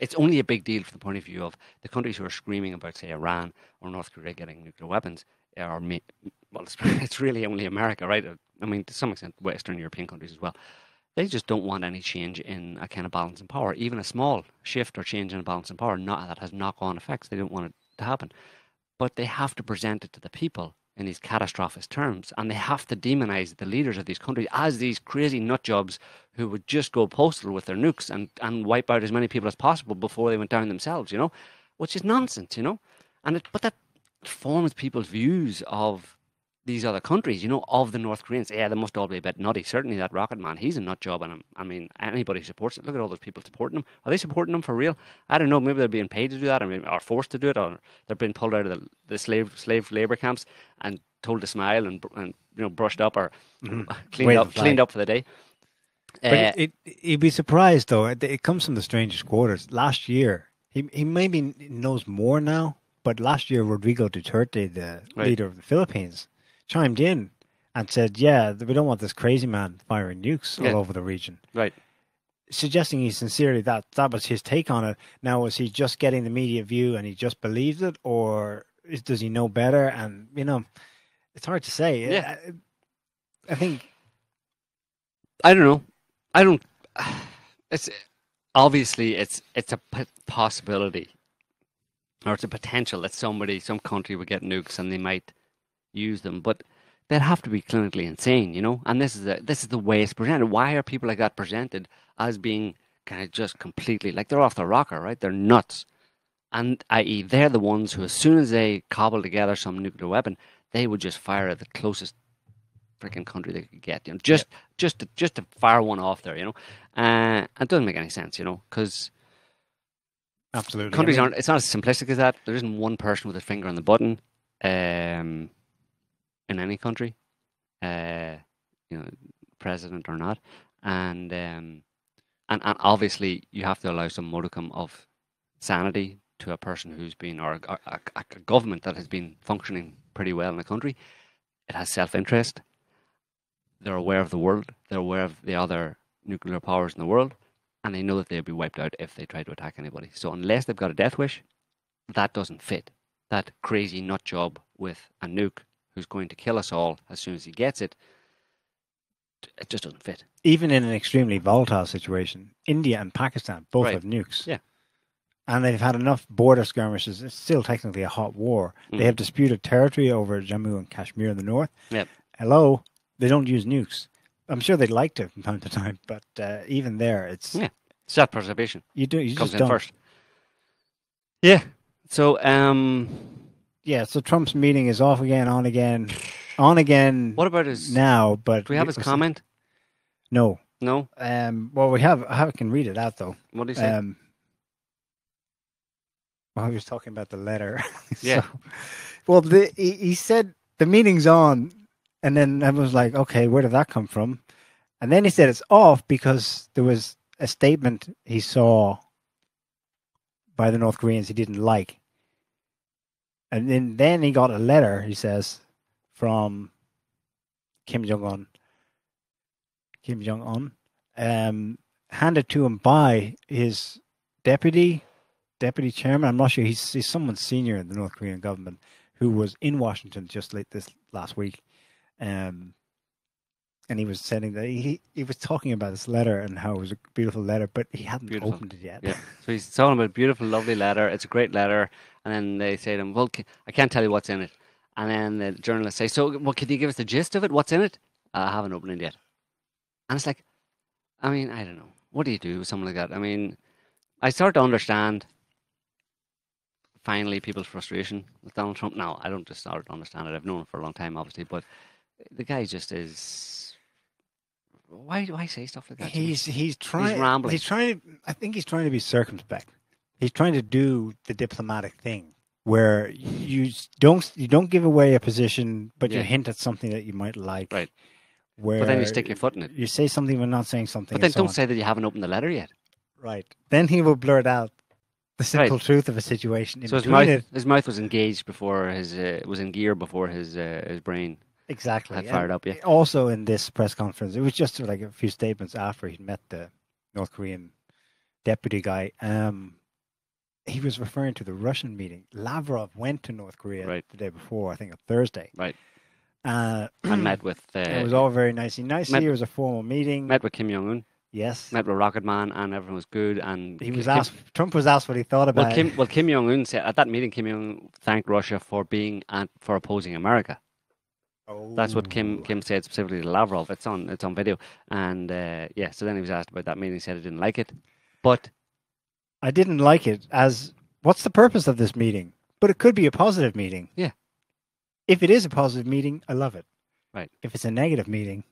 It's only a big deal from the point of view of the countries who are screaming about, say, Iran or North Korea getting nuclear weapons. It's really only America, right? I mean, to some extent, Western European countries as well. They just don't want any change in a kind of balance in power, even a small shift or change in a balance in power. That has knock-on effects. They don't want it to happen. But they have to present it to the people in these catastrophist terms, and they have to demonize the leaders of these countries as these crazy nut jobs who would just go postal with their nukes and wipe out as many people as possible before they went down themselves, you know, which is nonsense, you know. But that forms people's views of these other countries, you know, of the North Koreans. Yeah, they must all be a bit nutty. Certainly that rocket man, he's a nut job, and I mean, anybody who supports it, look at all those people supporting him. Are they supporting him for real? I don't know. Maybe they're being paid to do that, or forced to do it, or they're being pulled out of the slave labor camps and told to smile and you know, brushed up or cleaned up for the day. But you'd be surprised though. It comes from the strangest quarters. Last year, he maybe knows more now, but last year Rodrigo Duterte, the leader of the Philippines, chimed in and said, yeah, we don't want this crazy man firing nukes all over the region. Right. Suggesting he sincerely that was his take on it. Now, was he just getting the media view and he just believed it, or does he know better? And, you know, it's hard to say. Yeah. I think... I don't know. It's obviously it's a possibility, or it's a potential that some country would get nukes and they might use them, but they'd have to be clinically insane, you know. And this is the way it's presented. Why are people like that presented as being kind of just completely like they're off the rocker, right? They're nuts, and i.e. they're the ones who, as soon as they cobble together some nuclear weapon, they would just fire at the closest freaking country they could get, you know, just to fire one off there, you know. It doesn't make any sense, you know, because absolutely countries aren't. It's not as simplistic as that. There isn't one person with a finger on the button. In any country, you know, president or not, and obviously you have to allow some modicum of sanity to a person who's been, or a government that has been functioning pretty well in the country. It has self-interest. They're aware of the world. They're aware of the other nuclear powers in the world, and they know that they'll be wiped out if they try to attack anybody. So unless they've got a death wish, that doesn't fit. That crazy nut job with a nuke who's going to kill us all as soon as he gets it, it just doesn't fit. Even in an extremely volatile situation, India and Pakistan both have nukes. Yeah. And they've had enough border skirmishes. It's still technically a hot war. They have disputed territory over Jammu and Kashmir in the north. Yep. Hello, they don't use nukes. I'm sure they'd like to from time to time, but even there, it's... Yeah, self-preservation. You comes just in don't. First. Yeah, so... Yeah, so Trump's meeting is off again, on again. What about his... Now, but... Do we have his comment? No. No? Well, I can read it out, though. What did he say? Well, he was talking about the letter. Yeah. Well, he said the meeting's on, and then I was like, okay, where did that come from? And then he said it's off because there was a statement he saw by the North Koreans he didn't like. And then he got a letter, he says, from Kim Jong-un, handed to him by his deputy chairman. I'm not sure. He's someone senior in the North Korean government who was in Washington just this last week. And he was saying that he was talking about this letter and how it was a beautiful letter, but he hadn't opened it yet. Yeah. So he's talking about a beautiful, lovely letter. It's a great letter. And then they say to him, well, I can't tell you what's in it. And then the journalists say, so, well, can you give us the gist of it? What's in it? I haven't opened it yet. And it's like, I mean, I don't know. What do you do with someone like that? I mean, I start to understand finally people's frustration with Donald Trump. Now, I don't just start to understand it. I've known him for a long time, obviously, but the guy just is. Why say stuff like that? He's trying. rambling. He's trying. I think he's trying to be circumspect. He's trying to do the diplomatic thing where you don't give away a position, but you Yeah. hint at something that you might like. Right. Where But then you stick your foot in it. You say something but not saying something. But then and so don't on. say that you haven't opened the letter yet. Right. Then he will blurt out the simple Right. truth of a situation. In So between his mouth was engaged before his was in gear before his brain exactly had fired up. Yeah. Also, in this press conference, it was just like a few statements after he'd met the North Korean deputy guy. He was referring to the Russian meeting. Lavrov went to North Korea Right. the day before, I think, on Thursday. Right. And met with. it was all very nicey. It was a formal meeting. Met with Kim Jong Un. Yes. Met with Rocket Man, and everyone was good. And He was asked. Trump was asked what he thought about it. Kim Jong Un said at that meeting. Kim Jong Un thanked Russia for being and for opposing America. Oh. That's what Kim said specifically to Lavrov. It's on video. And yeah, so then he was asked about that meeting. He said he didn't like it, but I didn't like it as what's the purpose of this meeting? But it could be a positive meeting. Yeah. If it is a positive meeting, I love it. Right. If it's a negative meeting,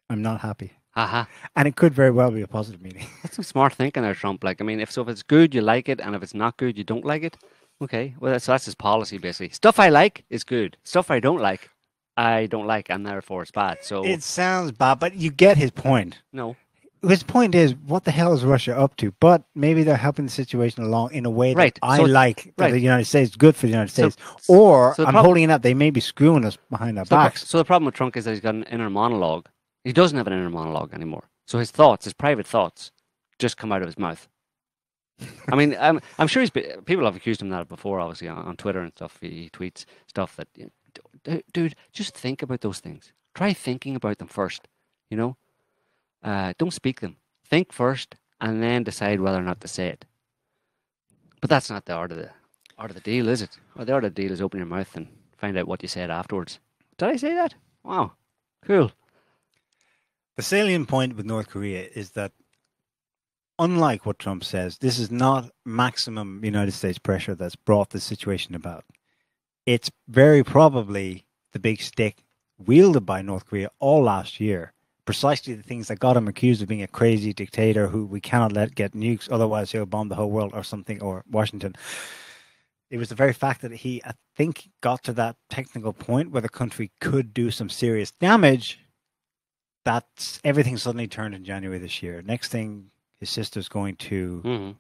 I'm not happy. haha. And it could very well be a positive meeting. That's some smart thinking there, Trump. Like, I mean, if it's good, you like it, and if it's not good, you don't like it. Okay, well, that's his policy, basically. Stuff I like is good. Stuff I don't like, and therefore it's bad. So It sounds bad, but you get his point. no, His point is, what the hell is Russia up to? But maybe they're helping the situation along in a way that Right. I So- like. That right. the United States, good for the United So- States. Or so the I'm problem- holding it up. They may be screwing us behind our So, backs. so the problem with Trump is that he's got an inner monologue. He doesn't have an inner monologue anymore. So his thoughts, his private thoughts, just come out of his mouth. I mean, I'm sure people have accused him of that before, obviously, on Twitter and stuff. He tweets stuff that, dude, just think about those things. Try thinking about them first, you know? Don't speak them. Think first and then decide whether or not to say it. But that's not the art of the deal, is it? Well, the art of the deal is open your mouth and find out what you said afterwards. Did I say that? Wow. Cool. The salient point with North Korea is that, unlike what Trump says, this is not maximum United States pressure that's brought this situation about. It's very probably the big stick wielded by North Korea all last year. Precisely the things that got him accused of being a crazy dictator who we cannot let get nukes, otherwise he'll bomb the whole world or something, or Washington. It was the very fact that he, I think, got to that technical point where the country could do some serious damage that everything suddenly turned in January this year. Next thing, his sister's going to Mm-hmm.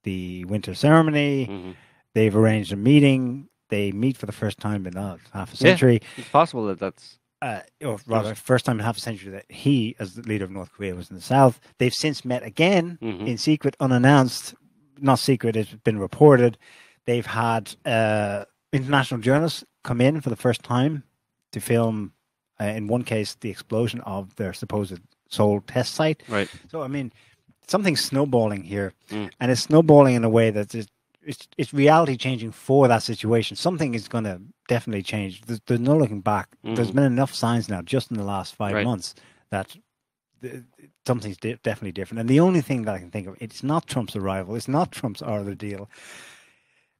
the winter ceremony. Mm-hmm. They've arranged a meeting. They meet for the first time in half a century. It's possible that that's... Or rather, first time in half a century that he, as the leader of North Korea, was in the South. They've since met again Mhm. in secret, unannounced. Not secret, it's been reported. They've had international journalists come in for the first time to film, in one case, the explosion of their supposed Seoul test site. Right. So, I mean, something's snowballing here, Mm. and it's snowballing in a way that it's reality changing for that situation. Something is going to definitely change. There's no looking back. There's been enough signs now, just in the last 5 Right. months, that something's definitely different. And the only thing that I can think of, it's not Trump's arrival. It's not Trump's art of the deal.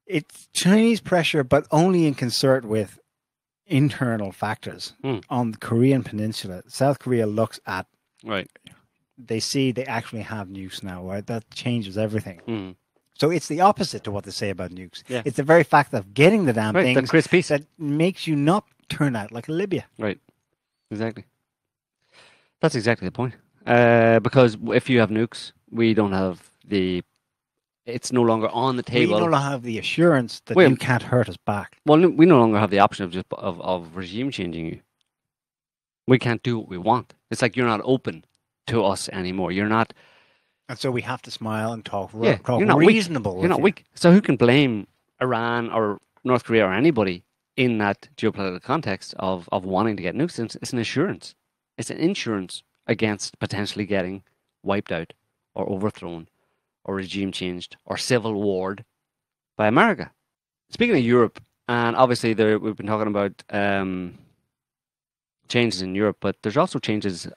It's Chinese pressure, but only in concert with internal factors on the Korean peninsula. South Korea looks at, Right. they see they actually have nukes now, right? That changes everything. Mm. So it's the opposite to what they say about nukes. Yeah. It's the very fact of getting the damn Right, that things creates peace. that makes you not turn out like Libya. Right. Exactly. That's exactly the point. Because if you have nukes, we don't have the... It's no longer on the table. We don't have the assurance that Wait. you can't hurt us back. Well, we no longer have the option of regime changing you. We can't do what we want. It's like you're not open to us anymore. You're not... And so we have to smile and talk, Yeah, talk you're not reasonable. Weak. You're not weak. So who can blame Iran or North Korea or anybody in that geopolitical context of wanting to get nukes? It's an assurance. It's an insurance against potentially getting wiped out or overthrown or regime changed or civil warred by America. Speaking of Europe, and obviously we've been talking about changes in Europe, but there's also changes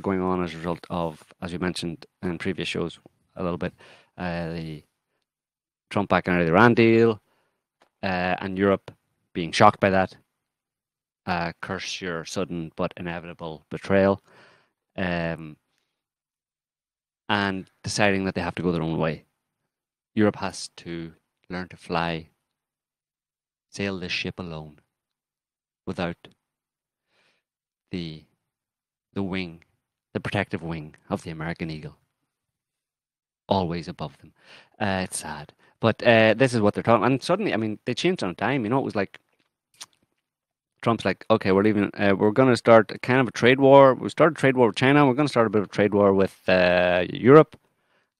going on as a result of, as you mentioned in previous shows a little bit, the Trump backing out of the Iran deal, and Europe being shocked by that. Curse your sudden but inevitable betrayal, and deciding that they have to go their own way. Europe has to learn to fly, sail this ship alone, without the wing, the protective wing of the American eagle, always above them. It's sad, but this is what they're talking. And suddenly, I mean, they changed on a dime. It was like Trump's like, okay, we're leaving. We're going to start a kind of a trade war. We started a trade war with China. We're going to start a bit of a trade war with Europe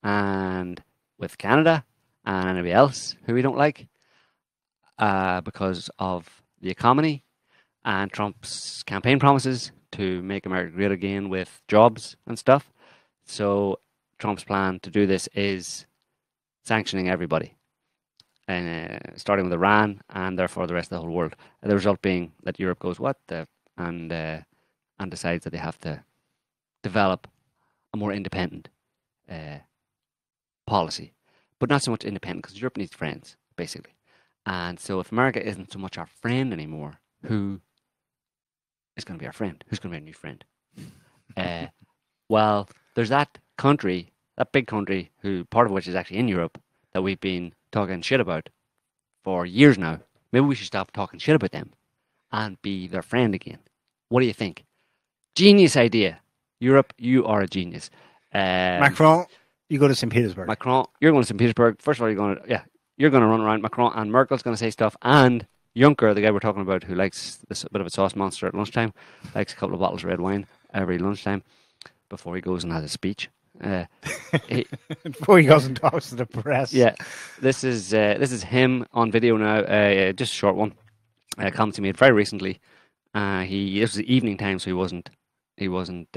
and with Canada and anybody else who we don't like because of the economy and Trump's campaign promises to make America great again with jobs and stuff. So Trump's plan to do this is sanctioning everybody, starting with Iran and therefore the rest of the whole world. The result being that Europe goes, what the, and decides that they have to develop a more independent policy, but not so much independent because Europe needs friends, basically. And so if America isn't so much our friend anymore, who is going to be our friend? Who's going to be our new friend? Well, there's that country, that big country, who part of which is actually in Europe, that we've been talking shit about for years now. Maybe we should stop talking shit about them and be their friend again. What do you think? Genius idea. Europe, you are a genius. Macron, you go to St. Petersburg. Macron, you're going to St. Petersburg. First of all, you're going to run around. Macron and Merkel's going to say stuff. And Juncker, the guy we're talking about, who likes this bit of a sauce monster at lunchtime, likes a couple of bottles of red wine every lunchtime before he goes and has a speech. Before he goes and talks to the press. Yeah, this is him on video now. Just a short one. Comments he made very recently. This was the evening time, so he wasn't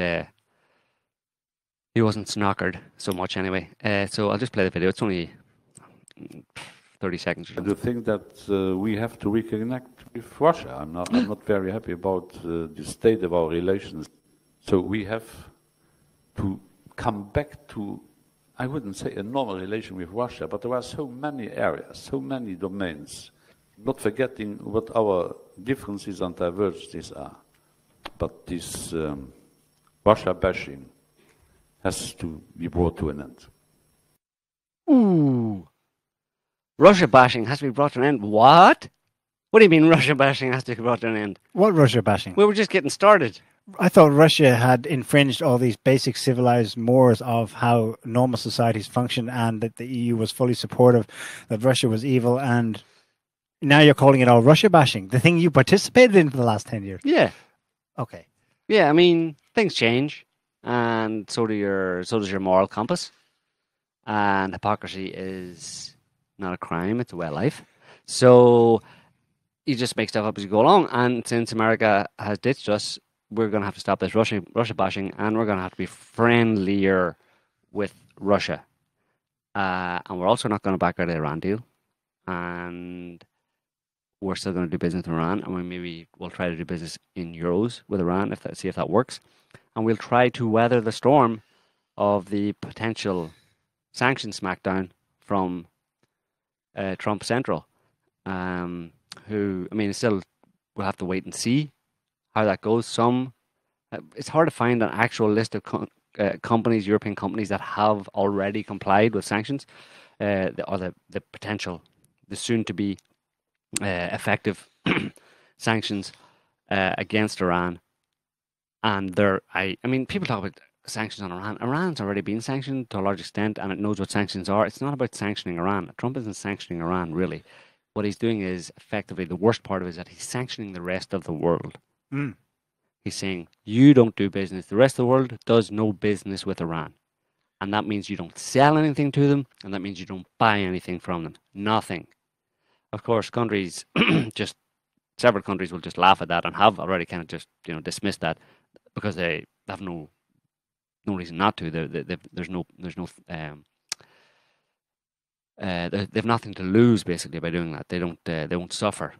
snockered so much anyway. So I'll just play the video. It's only 30 seconds. I do think that we have to reconnect with Russia. I'm not very happy about the state of our relations. So we have to come back to, I wouldn't say a normal relation with Russia, but there are so many areas, so many domains, not forgetting what our differences and divergences are. But this Russia bashing has to be brought to an end. Ooh. Russia bashing has to be brought to an end. What? What do you mean Russia bashing has to be brought to an end? What Russia bashing? We were just getting started. I thought Russia had infringed all these basic civilized mores of how normal societies function, and that the EU was fully supportive, that Russia was evil, and now you're calling it all Russia bashing, the thing you participated in for the last 10 years. Yeah. Okay. Yeah, I mean, things change, and so does your moral compass. And hypocrisy is not a crime, it's a way of life. So you just make stuff up as you go along, and since America has ditched us, we're going to have to stop this Russia bashing, and we're going to have to be friendlier with Russia. And we're also not going to back out of the Iran deal. And we're still going to do business with Iran, and we'll try to do business in euros with Iran, see if that works. And we'll try to weather the storm of the potential sanction smackdown from Trump Central, who, I mean, still we'll have to wait and see how that goes. It's hard to find an actual list of companies, European companies, that have already complied with sanctions, or the potential, the soon-to-be effective sanctions against Iran. And I mean, people talk about sanctions on Iran. Iran's already been sanctioned to a large extent, and it knows what sanctions are. It's not about sanctioning Iran. Trump isn't sanctioning Iran, really. What he's doing is, effectively, the worst part of it is that he's sanctioning the rest of the world. Mm. He's saying, you don't do business. The rest of the world does no business with Iran. And that means you don't sell anything to them, and that means you don't buy anything from them. Nothing. Of course, countries, several countries will just laugh at that and have already kind of just, dismissed that because they have no reason not to. They've nothing to lose basically by doing that. They won't suffer.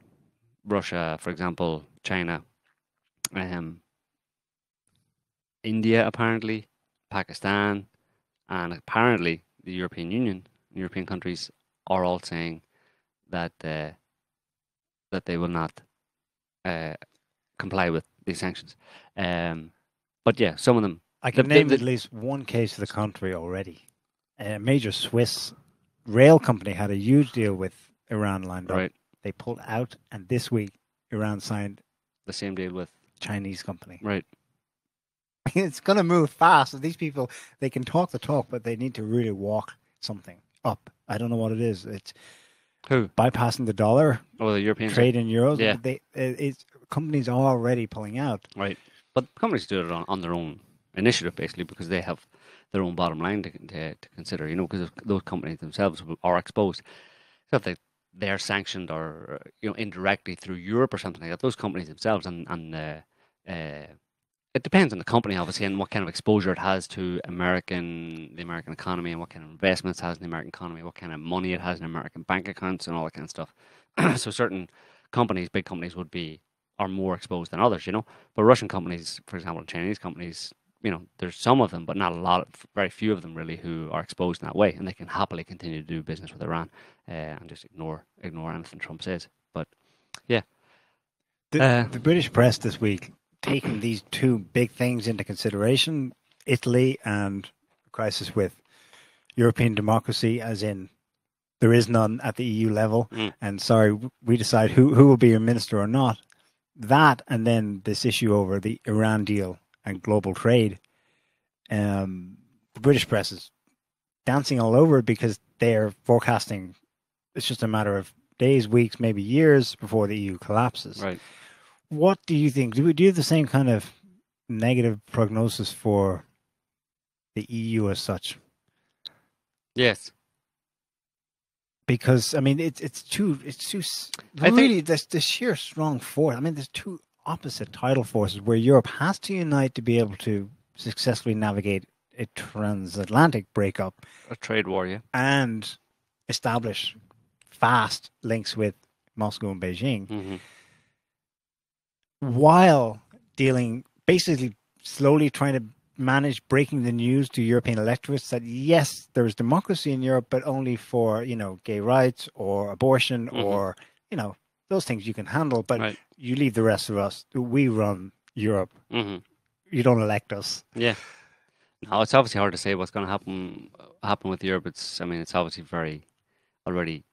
Russia, for example, China, India apparently, Pakistan, and apparently the European Union, European countries are all saying that that they will not comply with these sanctions. But yeah, some of them. I can name at least one case of the contrary already. A major Swiss rail company had a huge deal with Iran lined up. Right. They pulled out, and this week Iran signed the same deal with Chinese company. Right. It's going to move fast. These people, they can talk the talk, but they need to really walk something up. I don't know what it is. It's who bypassing the dollar. Oh, the European trade in euros. Yeah. Companies are already pulling out. Right. But companies do it on their own initiative, basically, because they have their own bottom line to consider, because those companies themselves are exposed. So if they're sanctioned or, indirectly through Europe or something like that, those companies themselves, and it depends on the company, obviously, and what kind of exposure it has to the American economy, and what kind of investments it has in the American economy, what kind of money it has in American bank accounts and all that kind of stuff. So certain companies, big companies, are more exposed than others, But Russian companies, for example, Chinese companies, there's some of them, but not a lot, very few of them really, who are exposed in that way, and they can happily continue to do business with Iran and just ignore anything Trump says. But yeah, the British press this week taking these two big things into consideration: Italy and the crisis with European democracy, as in there is none at the EU level, and sorry, we decide who will be your minister or not. That, and then this issue over the Iran deal and global trade. The British press is dancing all over it because they're forecasting it's just a matter of days, weeks, maybe years before the EU collapses. Right. What do you think? Do you have the same kind of negative prognosis for the EU as such? Yes. Because it's too really the sheer strong force. There's two opposite tidal forces where Europe has to unite to be able to successfully navigate a transatlantic breakup, a trade war, yeah, and establish fast links with Moscow and Beijing, while basically slowly trying to manage breaking the news to European electorates that yes, there is democracy in Europe, but only for gay rights or abortion or those things you can handle, but you leave the rest of us. We run Europe. You don't elect us. Yeah. No, it's obviously hard to say what's going to happen with Europe. It's obviously already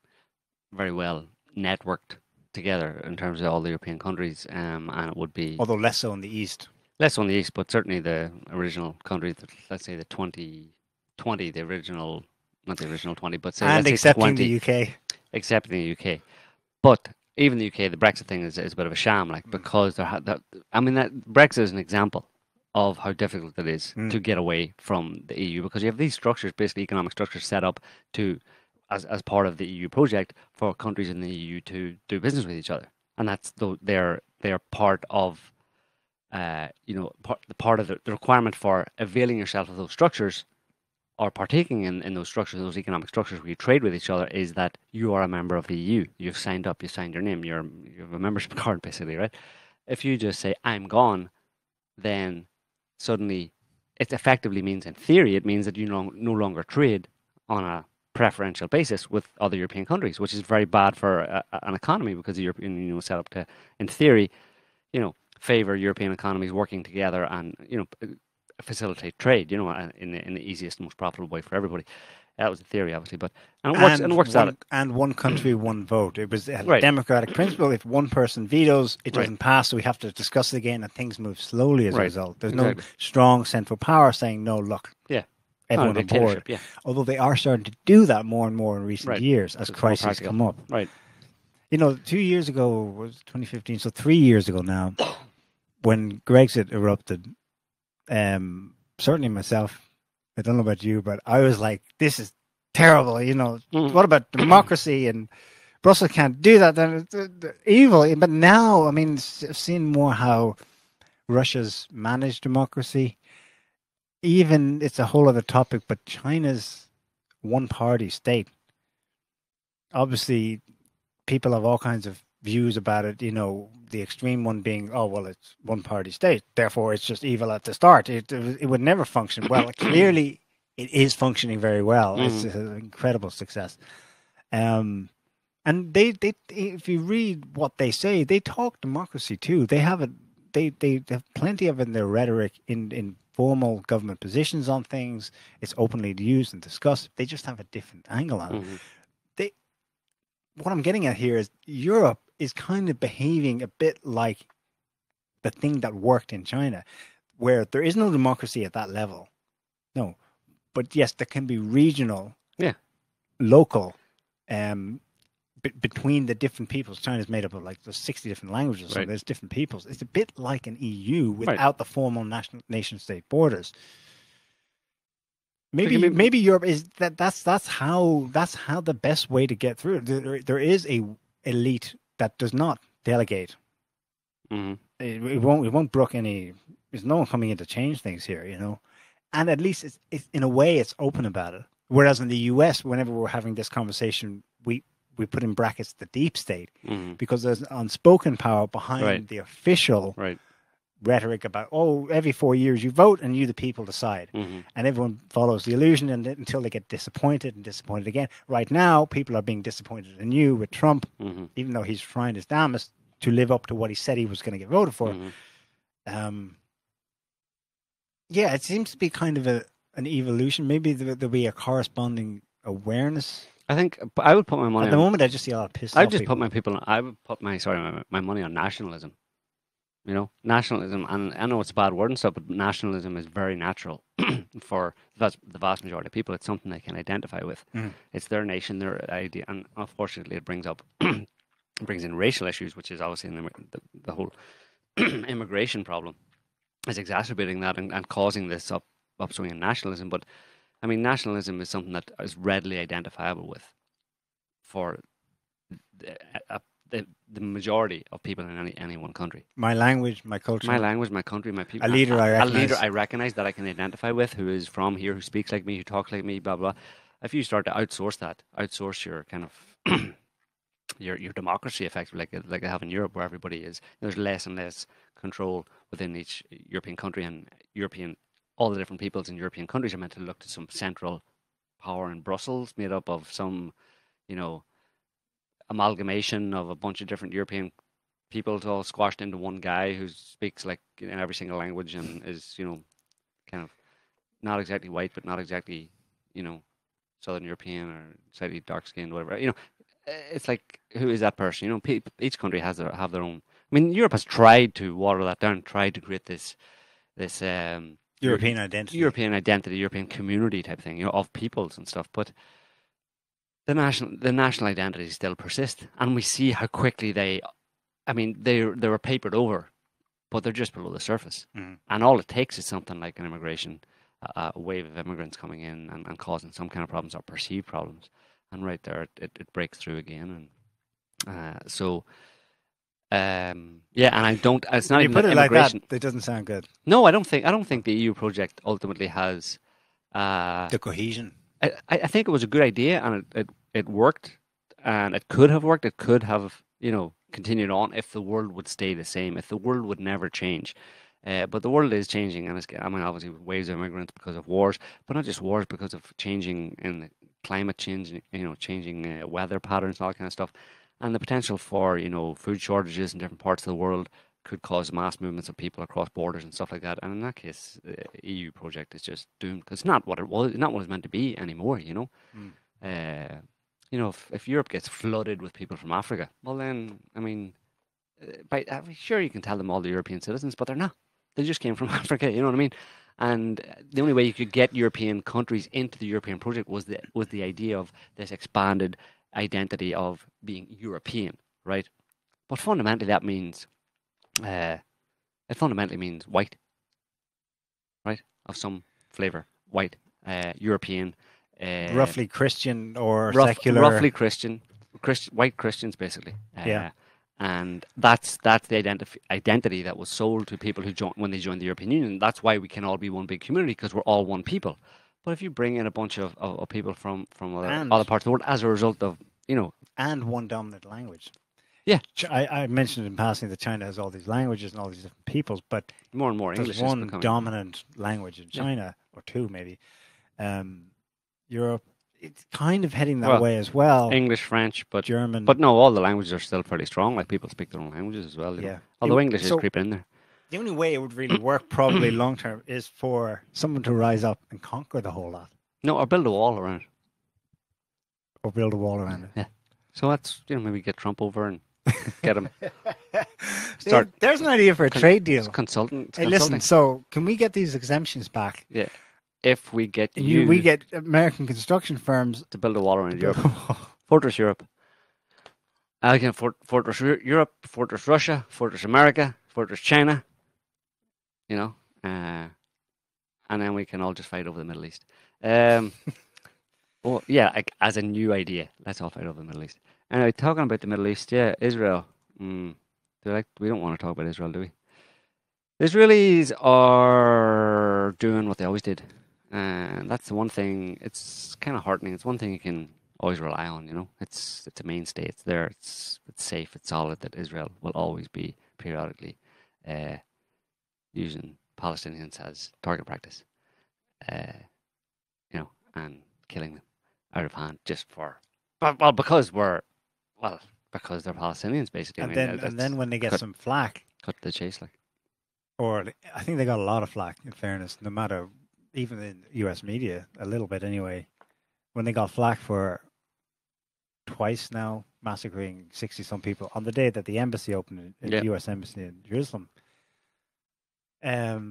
very well networked together in terms of all the European countries, and it would be, although less so in the East. Less on the East, but certainly the original countries, let's say the 2020, the original, not the original 20, but say, and accepting the UK. Excepting the UK. But even the UK, the Brexit thing is a bit of a sham, because Brexit is an example of how difficult it is to get away from the EU, because you have these structures, basically economic structures, set up as part of the EU project for countries in the EU to do business with each other, and that's they're part of. Part of the requirement for availing yourself of those structures or partaking in those structures, those economic structures where you trade with each other, is that you are a member of the EU. You've signed up, you signed your name, you have a membership card, basically, right? If you just say, I'm gone, then suddenly it effectively means, in theory, it means that you no longer trade on a preferential basis with other European countries, which is very bad for an economy, because the European Union was set up to, in theory, favor European economies working together and facilitate trade, in the easiest, most profitable way for everybody. That was the theory, obviously, but it works out. And one country, one vote. It was a democratic principle. If one person vetoes, it doesn't pass, so we have to discuss it again, and things move slowly as a result. There's no strong central power saying, no, look, everyone on board. Yeah. Although they are starting to do that more and more in recent years as crises come up. Right. 2 years ago was 2015, so 3 years ago now, when Brexit erupted, certainly myself, I don't know about you, but I was like, this is terrible. What about democracy? And Brussels can't do that. Then it's evil. But now, I've seen more how Russia's managed democracy. Even, it's a whole other topic, but China's one-party state. Obviously, people have all kinds of views about it. The extreme one being, oh well, it's one party state, therefore it's just evil at the start. It would never function well. Clearly, it is functioning very well. It's an incredible success. And they if you read what they say, they talk democracy too. They have it. They have plenty of it in their rhetoric in formal government positions on things. It's openly used and discussed. They just have a different angle on it. What I'm getting at here is Europe is kind of behaving a bit like the thing that worked in China, where there is no democracy at that level. No, but yes, there can be regional, local, between the different peoples. China's made up of there's 60 different languages, so there's different peoples. It's a bit like an EU without the formal nation-state borders. Maybe Europe is that's how the best way to get through it. There is a elite that does not delegate. It won't brook any. There's no one coming in to change things here, and at least it's in a way it's open about it. Whereas in the US, whenever we're having this conversation, we put in brackets the deep state because there's unspoken power behind the official rhetoric about, every 4 years you vote and you the people decide, and everyone follows the illusion until they get disappointed and disappointed again. Right now, people are being disappointed in you with Trump, even though he's trying his damnedest to live up to what he said he was going to get voted for. It seems to be kind of an evolution. Maybe there'll be a corresponding awareness. I think I would put my money at the moment. I just see a lot of pissed off I would just people. I would put my money on nationalism. Nationalism, and I know it's a bad word and stuff, but nationalism is very natural for the vast majority of people. It's something they can identify with. It's their nation, their idea, and unfortunately, it brings in racial issues, which is obviously the whole immigration problem is exacerbating that and causing this upswing in nationalism. But I mean, nationalism is something that is readily identifiable with for the majority of people in any one country. My language, my culture. My language, my country, my people. A leader I recognize that I can identify with, who is from here, who speaks like me, who talks like me, blah, blah. If you start to outsource your kind of your democracy effectively, like they have in Europe, where everybody is, there's less and less control within each European country, and all the different peoples in European countries are meant to look to some central power in Brussels, made up of some, amalgamation of a bunch of different European peoples all squashed into one guy who speaks like in every single language and is, kind of not exactly white, but not exactly, Southern European or slightly dark skinned, whatever. It's like, who is that person? Each country have their own. I mean, Europe has tried to water that down, tried to create this European identity, European community type thing, of peoples and stuff. But the national identity still persists, and we see how quickly they were papered over, but they're just below the surface. And all it takes is something like an immigration, a wave of immigrants coming in and causing some kind of problems or perceived problems, and right there it breaks through again. And and I don't. It's not even put it like immigration. that. It doesn't sound good. No, I don't think the EU project ultimately has the cohesion. I think it was a good idea, and it worked, and it could have worked. It could have, continued on if the world would stay the same, if the world would never change. But the world is changing, and obviously with waves of immigrants because of wars, but not just wars, because of changing in the climate change, changing weather patterns, all that kind of stuff, and the potential for food shortages in different parts of the world could cause mass movements of people across borders and stuff like that. And in that case, the EU project is just doomed, because it's not what it was, not what it's meant to be anymore. If Europe gets flooded with people from Africa, well then, sure you can tell them all the European citizens, but they're not. They just came from Africa. You know what I mean? And the only way you could get European countries into the European project was the idea of this expanded identity of being European, right? But fundamentally, that means it fundamentally means white, right? Of some flavor, white, European, roughly Christian or secular, roughly white Christians, basically. And that's the identity that was sold to people when they joined the European Union. That's why we can all be one big community, because we're all one people. But if you bring in a bunch of people from other parts of the world as a result of, and one dominant language, Yeah. I mentioned in passing that China has all these languages and all these different peoples, but more and more there's English is one becoming dominant language in Yeah. China, or two maybe. Europe, it's kind of heading that Well, way as well. English, French, but German. But no, all the languages are still fairly strong. Like people speak their own languages as well. You know. Yeah. Although English is creeping in there. The only way it would really work, probably long term, is for someone to rise up and conquer the whole lot, No, or build a wall around it. or build a wall around it. Yeah. So that's maybe get Trump over and get him. Start. There's an idea for a trade deal. Consultant. Hey, listen. So can we get these exemptions back? Yeah. If we get we get American construction firms to build a wall around Europe, Fortress Europe. Again, Fortress Europe, Fortress Russia, Fortress America, Fortress China. You know, and then we can all just fight over the Middle East. Well, yeah, as a new idea, let's all fight over the Middle East. Anyway, talking about the Middle East, yeah, Israel. We don't want to talk about Israel, do we? The Israelis are doing what they always did. And that's the one thing, it's kind of heartening. It's one thing you can always rely on, you know. It's a mainstay. It's there. It's safe. It's solid that Israel will always be periodically using Palestinians as target practice, you know, and killing them out of hand just because they're Palestinians, basically. And then when they get some flack, cut the chase, like. Or I think they got a lot of flack, in fairness, no matter, even in U.S. media, a little bit anyway, when they got flack for twice now massacring 60-some people on the day that the embassy opened, the U.S. embassy in Jerusalem. They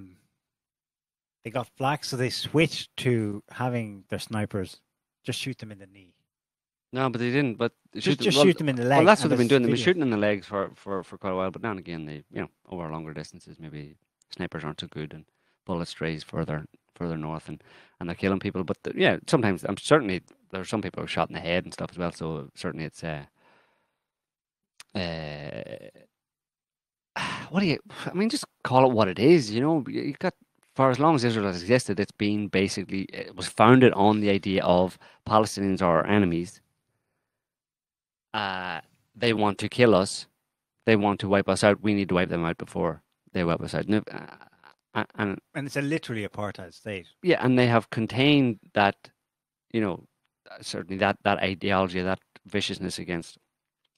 got flack, so they switched to having their snipers just shoot them in the knee. No, but they didn't. But shoot them in the leg. Well, that's what they've been doing. They've been shooting in the legs for quite a while. But now and again, they over longer distances, maybe snipers aren't so good and bullet strays further north, and they're killing people. But sometimes certainly there are some people who are shot in the head and stuff as well. So certainly it's just call it what it is. You know, you got. For as long as Israel has existed, it was founded on the idea of Palestinians are our enemies. They want to kill us. They want to wipe us out. We need to wipe them out before they wipe us out. And it's a literally apartheid state. Yeah, and they have contained that, certainly that ideology, that viciousness against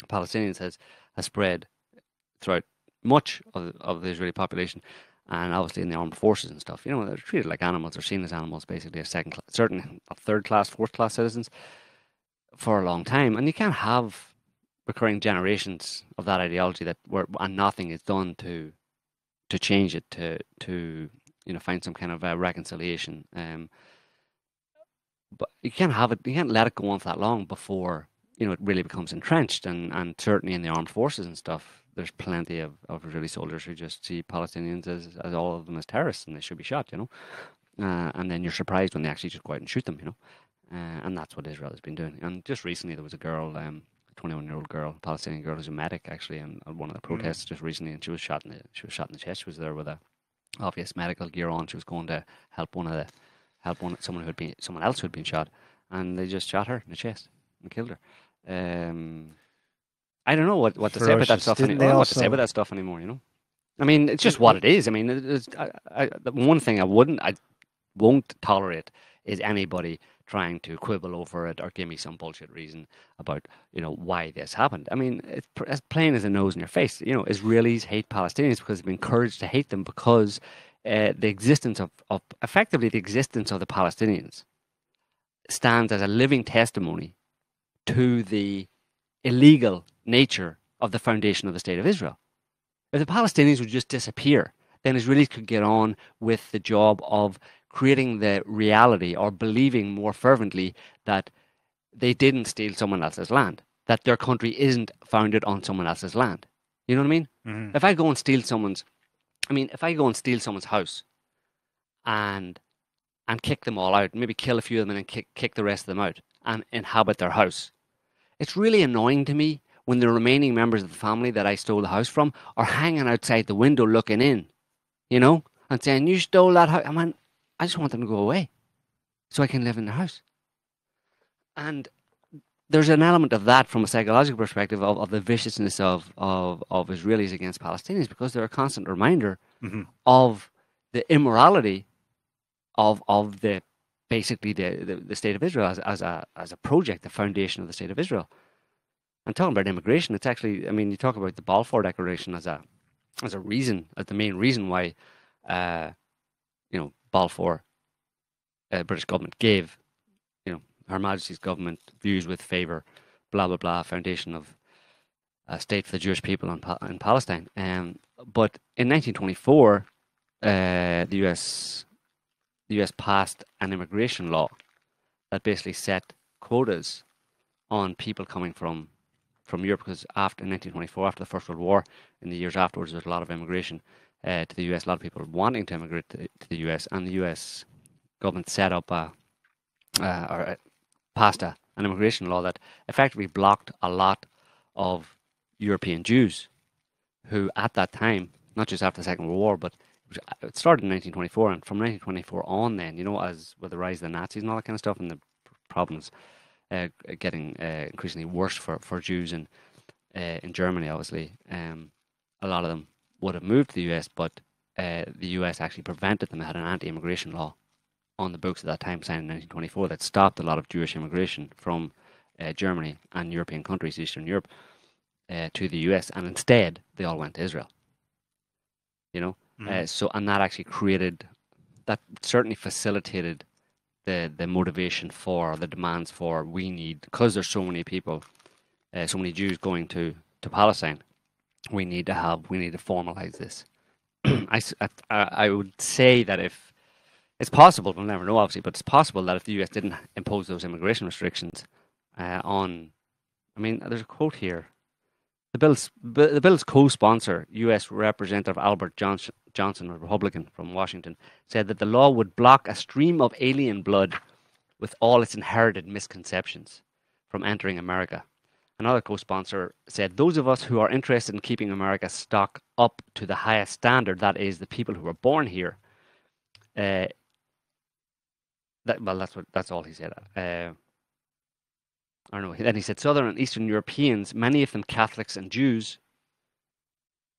Palestinians has spread throughout much of the Israeli population. And obviously in the armed forces and stuff, they're treated like animals. They're seen as animals, basically, as third class, fourth class citizens for a long time. And you can't have recurring generations of that ideology and nothing is done to change it, to find some kind of reconciliation. But you can't have it. You can't let it go on for that long before it really becomes entrenched. And certainly in the armed forces and stuff, there's plenty of Israeli soldiers who just see Palestinians as all of them as terrorists and they should be shot, and then you're surprised when they actually just go out and shoot them, and that's what Israel has been doing. And just recently there was a girl, a 21-year-old girl, Palestinian girl, who's a medic actually, in one of the protests just recently, and she was shot in the chest. She was there with a obvious medical gear on. She was going to help someone else who had been shot, and they just shot her in the chest and killed her. I don't know what to say about that stuff anymore. I don't know what to say about that stuff anymore, I mean, it's just what it is. I mean, the one thing I won't tolerate is anybody trying to quibble over it or give me some bullshit reason about, why this happened. I mean, it's as plain as a nose in your face. Israelis hate Palestinians because they've been encouraged to hate them because the existence of the Palestinians stands as a living testimony to the illegal nature of the foundation of the State of Israel. If the Palestinians would just disappear, then Israelis could get on with the job of creating the reality or believing more fervently that they didn't steal someone else's land, that their country isn't founded on someone else's land. You know what I mean? Mm-hmm. If I go and steal someone's house and kick them all out, maybe kill a few of them and then kick the rest of them out and inhabit their house, it's really annoying to me when the remaining members of the family that I stole the house from are hanging outside the window looking in, and saying, you stole that house. I just want them to go away so I can live in their house. And there's an element of that from a psychological perspective of the viciousness of Israelis against Palestinians, because they're a constant reminder of the immorality of the basically the state of Israel as a project, the foundation of the state of Israel. And talking about immigration, it's actually, I mean, you talk about the Balfour Declaration as a reason, as the main reason why Balfour, British government gave Her Majesty's government views with favour, blah blah blah, foundation of a state for the Jewish people in Palestine. But in 1924, the US passed an immigration law that basically set quotas on people coming from Europe, because after 1924, after the First World War, in the years afterwards, there was a lot of immigration to the US, a lot of people wanting to immigrate to the US, and the US government set up passed an immigration law that effectively blocked a lot of European Jews who at that time, not just after the Second World War, but it started in 1924, and from 1924 on then, as with the rise of the Nazis and all that kind of stuff, and the problems getting increasingly worse for Jews in Germany, obviously, a lot of them would have moved to the US, but the US actually prevented them. It had an anti-immigration law on the books at that time, signed in 1924, that stopped a lot of Jewish immigration from Germany and European countries, Eastern Europe, to the US, and instead they all went to Israel. And that actually that certainly facilitated the motivation for the demands for, we need, because there's so many people, so many Jews going to Palestine, we need to formalize this. I would say that if it's possible, we'll never know obviously, but it's possible that if the US didn't impose those immigration restrictions there's a quote here. The bill's co-sponsor, U.S. Representative Albert Johnson, a Republican from Washington, said that the law would block a stream of alien blood with all its inherited misconceptions from entering America. Another co-sponsor said, those of us who are interested in keeping America stock up to the highest standard, that is, the people who were born here, that's all he said. I don't know. Then he said, Southern and Eastern Europeans, many of them Catholics and Jews,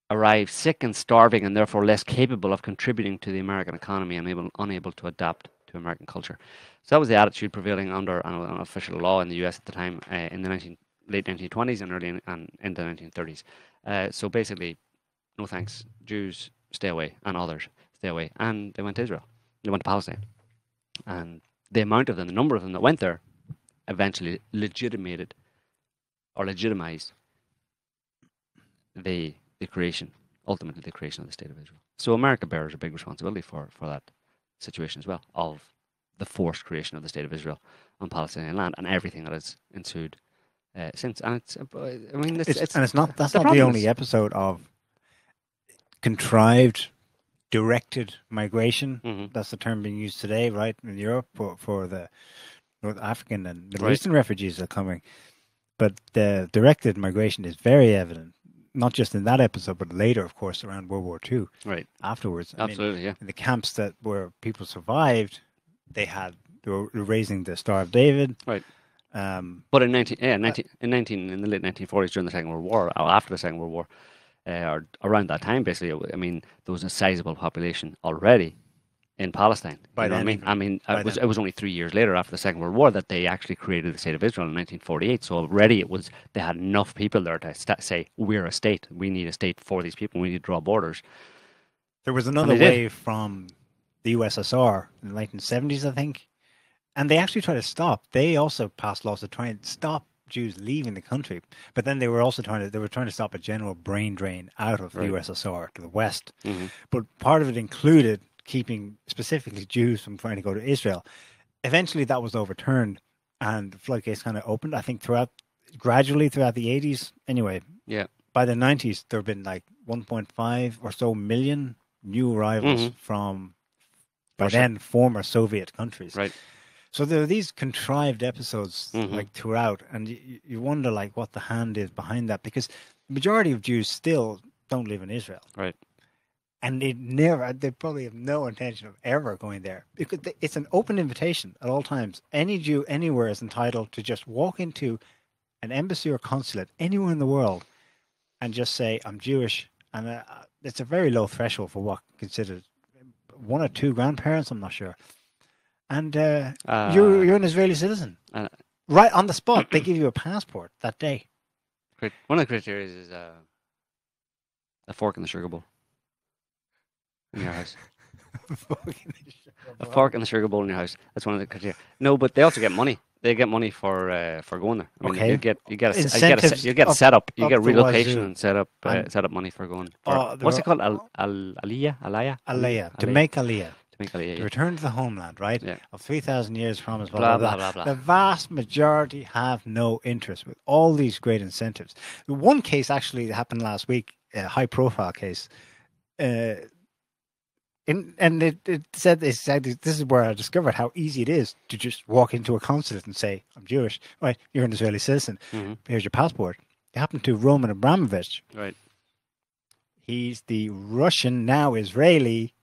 arrive sick and starving and therefore less capable of contributing to the American economy and unable to adapt to American culture. So that was the attitude prevailing under an official law in the US at the time, in the late 1920s and early into the 1930s. So basically, no thanks, Jews, stay away, and others, stay away. And they went to Israel. They went to Palestine. And the amount of them, the number of them that went there, eventually legitimized the creation of the state of Israel. So America bears a big responsibility for that situation as well, of the forced creation of the state of Israel on Palestinian land and everything that has ensued since. And that's not the only episode of contrived, directed migration. Mm-hmm. That's the term being used today, right, in Europe for the North African and Middle Eastern refugees that are coming. But the directed migration is very evident, not just in that episode, but later, of course, around World War II. Right. Afterwards. Absolutely, yeah. In the camps where people survived, they were raising the Star of David. Right. But in the late 1940s, during the Second World War, or after the Second World War, or around that time, basically, there was a sizable population already in Palestine. It was only 3 years later, after the Second World War, that they actually created the state of Israel in 1948. So already they had enough people there to say, we're a state. We need a state for these people. We need to draw borders. There was another wave from the USSR in the 1970s, I think, and they actually tried to stop. They also passed laws to try and stop Jews leaving the country, but then they were also trying to stop a general brain drain out of the USSR to the west. Mm-hmm. But part of it included keeping specifically Jews from trying to go to Israel. Eventually that was overturned and the floodgates kind of opened, I think, gradually throughout the 80s. Anyway, yeah. By the 90s, there have been like 1.5 or so million new arrivals from, by then, former Soviet countries. Right. So there are these contrived episodes like throughout, and you wonder like what the hand is behind that, because the majority of Jews still don't live in Israel. Right. And they probably have no intention of ever going there, because it's an open invitation at all times. Any Jew anywhere is entitled to just walk into an embassy or consulate anywhere in the world and just say, I'm Jewish. And it's a very low threshold for what considered one or two grandparents, I'm not sure. And you're an Israeli citizen. Right on the spot, they give you a passport that day. One of the criteria is a fork in the sugar bowl in your house. A fork in the sugar bowl in your house. That's one of the criteria. No, but they also get money. They get money for going there. I mean, Okay. you get Incentives set up. You up get the relocation wazoo. and set up money for going. What's it called? Aliyah. Aliyah. To make Aliyah. To make Aliyah. To Yeah. return to the homeland, right? Yeah. Of 3,000 years promise, Blah, blah, blah, blah. The vast majority have no interest with all these great incentives. The one case actually that happened last week, a high profile case, it said exactly, this is where I discovered how easy it is to just walk into a consulate and say, I'm Jewish. Right, you're an Israeli citizen. Mm-hmm. Here's your passport. It happened to Roman Abramovich. Right. He's the Russian, now Israeli,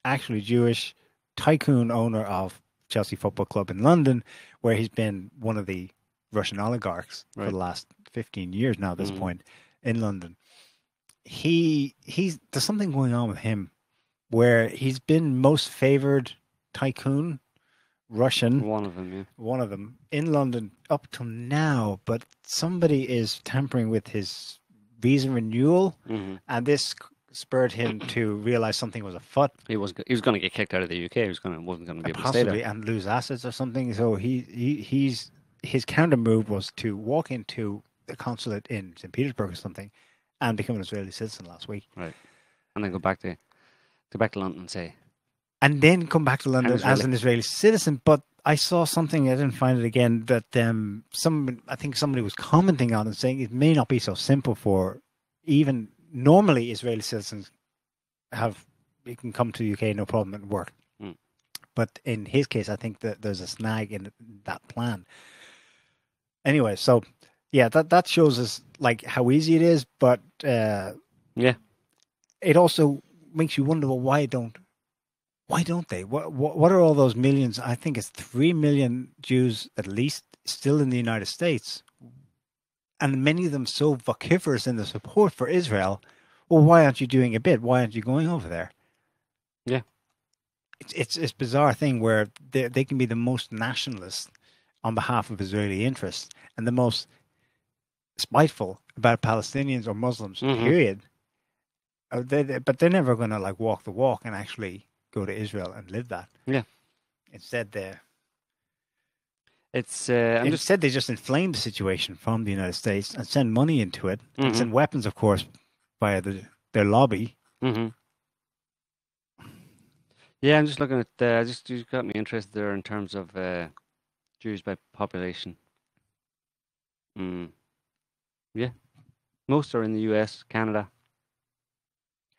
actually Jewish tycoon owner of Chelsea Football Club in London, where he's been one of the Russian oligarchs for the last 15 years now at this point in London. He's there's something going on with him where he's been most favored tycoon, Russian. One of them in London up till now, but somebody is tampering with his visa renewal, and this spurred him to realize something was afoot. He was going to get kicked out of the UK. He wasn't going to be able to stay Possibly, there. and lose assets or something. So his counter move was to walk into the consulate in St. Petersburg or something and become an Israeli citizen last week. Right. And then go back to London and say. And then come back to London as an Israeli citizen. But I saw something, I didn't find it again, that I think somebody was commenting on and saying it may not be so simple for even normally Israeli citizens you can come to the UK no problem and work. But in his case, I think that there's a snag in that plan. Anyway, so yeah, that shows us like how easy it is, but it also makes you wonder, well, why don't they? What are all those millions? I think it's 3 million Jews at least still in the United States, and many of them so vociferous in the support for Israel. Well, why aren't you doing a bit? Why aren't you going over there? Yeah, it's a bizarre thing where they can be the most nationalist on behalf of Israeli interests and the most spiteful about Palestinians or Muslims. Period. But they're never going to like walk the walk and actually go to Israel and live that. Yeah. Instead, they just inflame the situation from the United States and send money into it and send weapons, of course, via their lobby. Yeah, I'm just looking at. You got me interested there in terms of Jews by population. Yeah, most are in the US, Canada,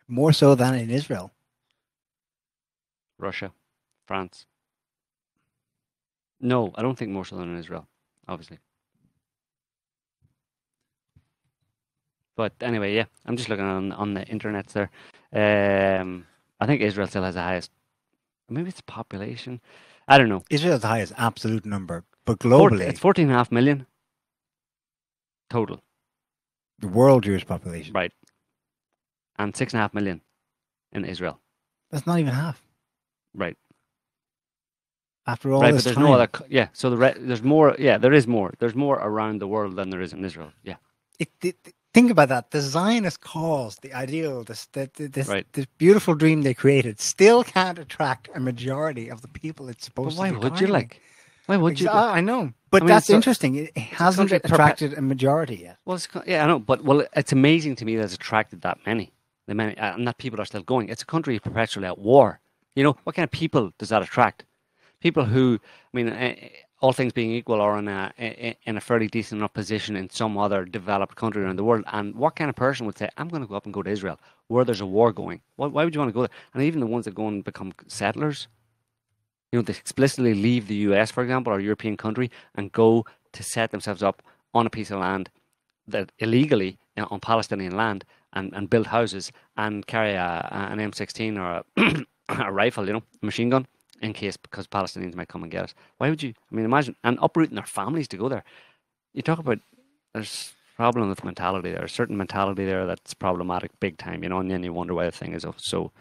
more so than in Israel, Russia, France. No, I don't think more so than in Israel, obviously. But anyway, yeah, I'm just looking on the internet there. I think Israel still has the highest. Maybe it's population. I don't know. Israel's the highest absolute number, but globally, it's 14.5 million total. The world Jewish population, right? And 6.5 million in Israel. That's not even half, right? After all, right, this but there's time. no other. Yeah, so there's more. Yeah, there is more. There's more around the world than there is in Israel. Yeah. Think about that. The Zionist cause, the ideal, this beautiful dream they created, still can't attract a majority of the people it's supposed to. Why would you like? Why would you? I know, but that's interesting. It hasn't attracted a majority yet. Well, I know, but it's amazing to me that it's attracted that many. And that people are still going. It's a country perpetually at war. You know, what kind of people does that attract? People who, all things being equal, are in a fairly decent enough position in some other developed country around the world. And what kind of person would say, I'm going to go up and go to Israel, where there's a war going? Why would you want to go there? And even the ones that go and become settlers, they explicitly leave the US, for example, or a European country, and go to set themselves up on a piece of land that illegally on Palestinian land and build houses and carry an M16 or a rifle, a machine gun, in case, because Palestinians might come and get us. Why would you? Imagine, and uprooting their families to go there. You talk about there's problem with mentality there. A certain mentality there that's problematic big time, you know, and then you wonder why the thing is so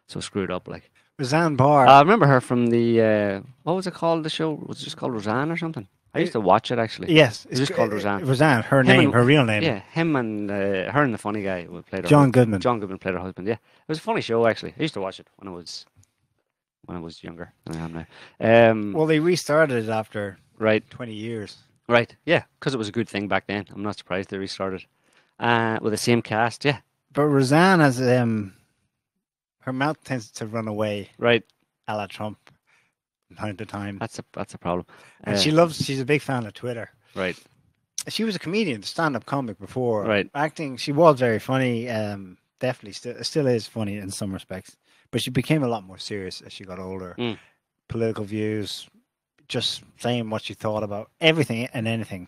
screwed up. Like Roseanne Barr. I remember her from the what was it called? The show was it just called Roseanne or something? I used to watch it actually. Yes, it was just called Roseanne. Roseanne, her Him name, and- her real name. Yeah, him and her and the funny guy who played her John husband. Goodman. John Goodman played her husband. Yeah, it was a funny show actually. I used to watch it when I was younger than I am now. Well, they restarted it after Right, 20 years. right, yeah, because it was a good thing back then. I'm not surprised they restarted with the same cast. Yeah, But Roseanne has her mouth tends to run away, right. a la Trump, from time to time. That's a problem. And she's a big fan of Twitter. Right, She was a comedian, stand-up comic before. Right. Acting, she was very funny. Definitely still is funny in some respects. But she became a lot more serious as she got older. Mm. Political views, just saying what she thought about everything and anything.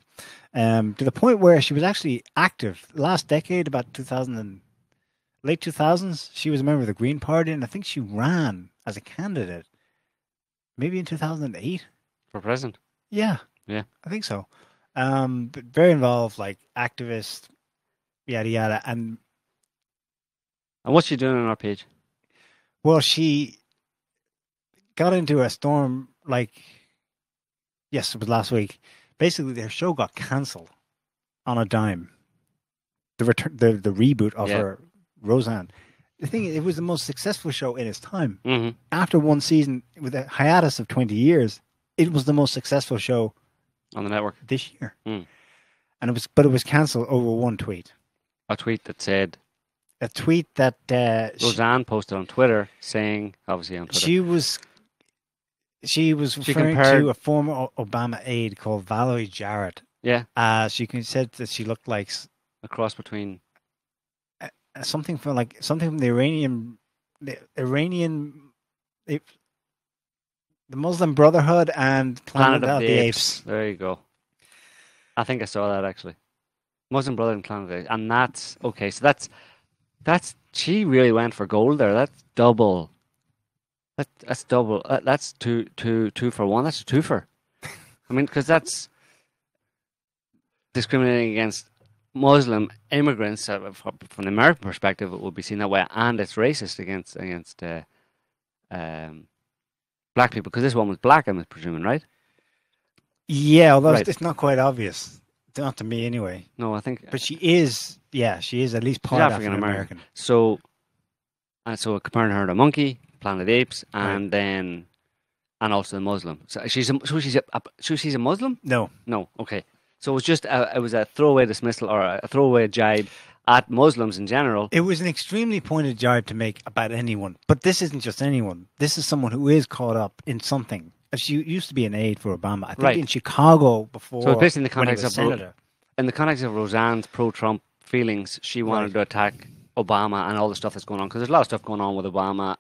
To the point where she was actually active. Last decade, about 2000 and late 2000s, she was a member of the Green Party, and I think she ran as a candidate maybe in 2008. for president. Yeah. Yeah. I think so. But very involved, like activist, yada yada. And And what's she doing on our page? well, she got into a storm like, yes, it was last week. Basically, their show got cancelled on a dime. The reboot of Yeah. her Roseanne. The thing is, it was the most successful show in its time. Mm-hmm. After one season, with a hiatus of 20 years, it was the most successful show On the network. this year. Mm. And it was cancelled over one tweet. A tweet that said A tweet that Roseanne posted on Twitter saying, obviously on Twitter, she was referring compared- to a former Obama aide called Valerie Jarrett. yeah, Said that she looked like a cross between something from the Iranian, the Muslim Brotherhood and Planet of the Apes. There you go. I think I saw that actually. Muslim Brother and Planet of the Apes. And that's okay. So that's she really went for gold there. That's double. That's double. That's two for one. That's a twofer. I mean, because that's discriminating against Muslim immigrants from the American perspective. It would be seen that way, and it's racist against black people because this one was black. I'm presuming, right? Yeah, although Right. it's not quite obvious. Not to me, anyway. No, I think. But she is at least part African African American. American. So comparing her to Monkey, Planet of the Apes, and then and also a Muslim. So she's a Muslim? No, No, okay. So it was just it was a throwaway dismissal or a throwaway jibe at Muslims in general. it was an extremely pointed jibe to make about anyone. But this isn't just anyone. This is someone who is caught up in something. She used to be an aide for Obama. I think Right. in Chicago before. So it's basically in the when he context was of senator. In the context of Roseanne's pro-Trump feelings, she wanted Right. to attack Obama and all the stuff that's going on because there's a lot of stuff going on with Obama,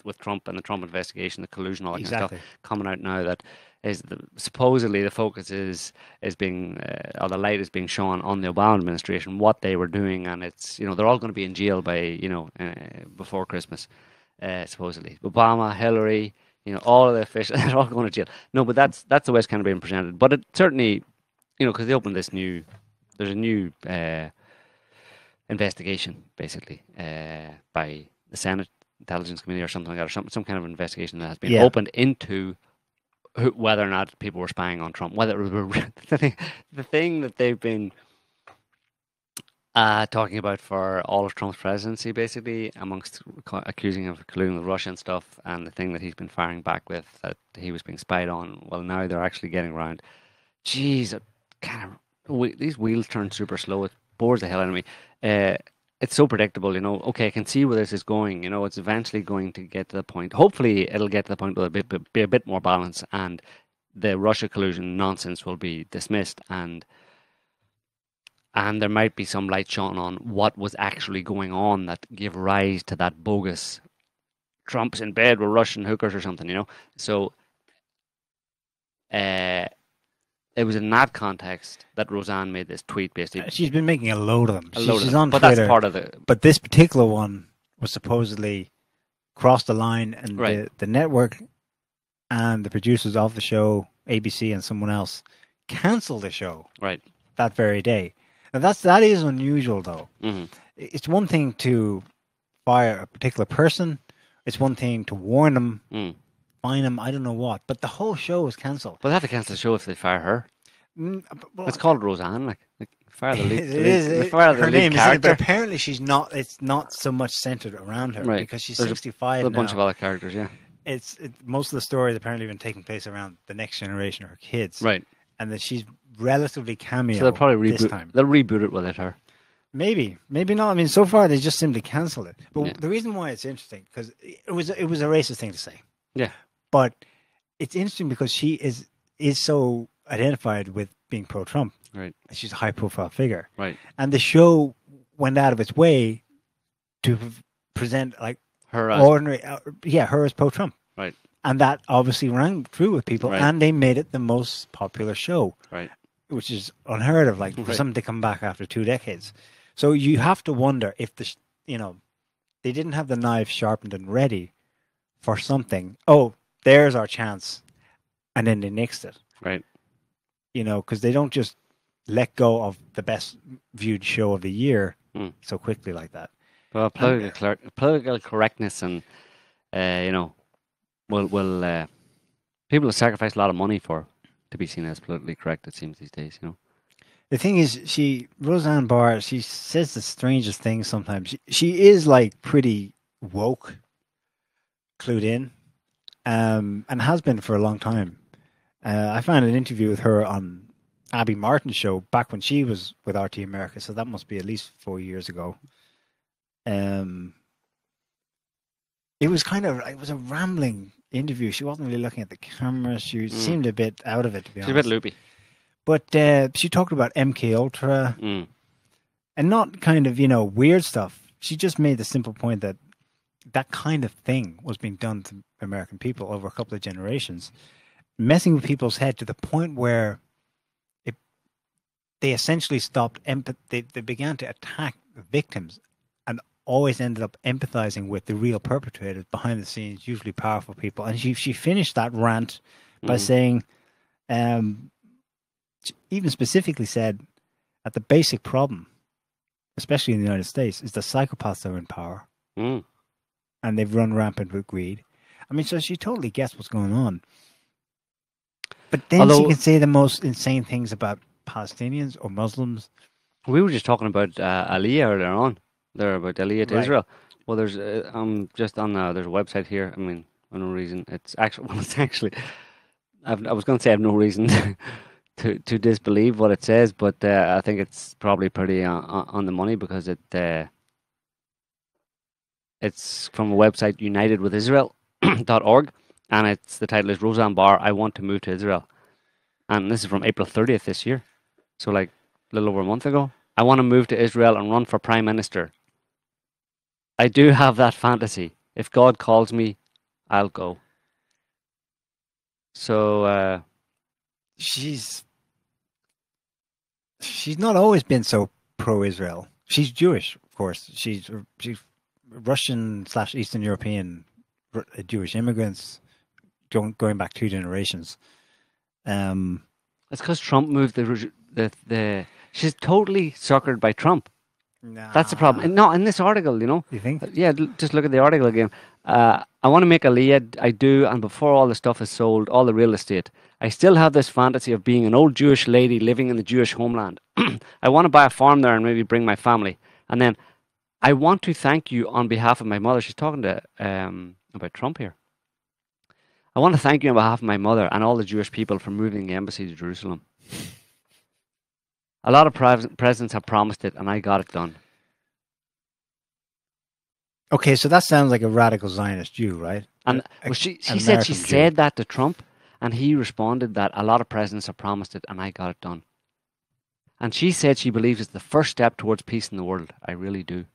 with Trump and the Trump investigation, the collusion, all that kind of Exactly. stuff coming out now. That is supposedly the focus is being or the light is being shown on the Obama administration, what they were doing, and it's they're all going to be in jail by before Christmas, supposedly Obama, Hillary. All of the officials are all going to jail. No, but that's the way it's kind of being presented. But it certainly, because they opened there's a new investigation, basically, by the Senate Intelligence Committee or something like that, or some kind of investigation that has been Yeah. opened into whether or not people were spying on Trump. Whether it was the thing that they've been talking about for all of Trump's presidency, basically, amongst accusing him of colluding with Russia and stuff, and the thing that he's been firing back with, that he was being spied on. Well, now they're actually getting around. Jeez, these wheels turn super slow. It bores the hell out of me. It's so predictable, Okay, I can see where this is going. It's eventually going to get to the point. Hopefully, it'll get to the point where there'll be a bit more balance, and the Russia collusion nonsense will be dismissed, and there might be some light shone on what was actually going on that gave rise to that bogus Trump's in bed with Russian hookers or something, So it was in that context that Roseanne made this tweet, basically. She's been making a load of them. She's She's on but Twitter. that's part of the... But this particular one was supposedly crossed the line, and Right. the network and the producers of the show, ABC and someone else, cancelled the show Right. that very day. Now that is unusual, though. Mm-hmm. It's one thing to fire a particular person. It's one thing to warn them, fine them, I don't know what. But the whole show is cancelled. But they have to cancel the show if they fire her. Well, It's called Roseanne. Like fire the lead. it is fire the her lead name, isn't it? character. But apparently she's not. It's not so much centered around her Right. because she's There's 65 a now. bunch of other characters. Yeah. Most of the stories apparently been taking place around the next generation of her kids, Right. and that she's relatively cameo. So they'll probably this reboot. time. They'll reboot it with her. Maybe not. I mean, so far they just simply cancelled it. But Yeah. the reason why it's interesting because it was a racist thing to say. Yeah. But it's interesting because she is so identified with being pro-Trump. Right. She's a high-profile figure. Right. And the show went out of its way to present like Her as ordinary, her as pro-Trump. Right. And that obviously rang true with people, Right. and they made it the most popular show, right. which is unheard of. Like for Right. something to come back after 2 decades, so you have to wonder if they didn't have the knife sharpened and ready for something. Oh, there's our chance, and then they nixed it. Right. Because they don't just let go of the best viewed show of the year so quickly like that. Well, political correctness and will people will sacrifice a lot of money for to be seen as politically correct. It seems these days. The thing is, Roseanne Barr, she says the strangest things sometimes. She is like pretty woke, clued in, and has been for a long time. I found an interview with her on Abby Martin's show back when she was with RT America, so that must be at least 4 years ago. It was a rambling interview. She wasn't really looking at the camera. She seemed a bit out of it, to be honest. She's a bit loopy. But she talked about MK Ultra and not kind of, weird stuff. She just made the simple point that kind of thing was being done to American people over a couple of generations, messing with people's head to the point where they essentially stopped they began to attack the victims and always ended up empathizing with the real perpetrators behind the scenes, usually powerful people. And she finished that rant by saying, even specifically said that the basic problem, especially in the United States, is the psychopaths that are in power. And they've run rampant with greed. I mean, so she totally gets what's going on. But then she can say the most insane things about Palestinians or Muslims. We were just talking about Aliyah earlier on. There about Aliyah to Right. Israel. Well, there's just on there's a website here. I mean, for no reason. It's actually. I was going to say I have no reason to disbelieve what it says, but I think it's probably pretty on the money because it's from a website unitedwithisrael.org, and the title is Roseanne Barr, I Want to Move to Israel. And this is from April 30th this year. So like a little over a month ago. I want to move to Israel and run for Prime Minister. I do have that fantasy. If God calls me, I'll go. So She's not always been so pro-Israel. She's Jewish, of course. She's Russian/Eastern European Jewish immigrants going back 2 generations. it's because Trump moved the. She's totally suckered by Trump. Nah. That's the problem. And not in this article, You think? Yeah, just look at the article again. I want to make Aliyah. I do, and before all the stuff is sold, all the real estate, I still have this fantasy of being an old Jewish lady living in the Jewish homeland. I want to buy a farm there and maybe bring my family. And then I want to thank you on behalf of my mother. She's talking to about Trump here. I want to thank you on behalf of my mother and all the Jewish people for moving the embassy to Jerusalem. A lot of presidents have promised it, and I got it done. Okay, so that sounds like a radical Zionist Jew, right? And she an said she American Jew. said that to Trump, and he responded that a lot of presidents have promised it, and I got it done. And she said she believes it's the first step towards peace in the world. I really do.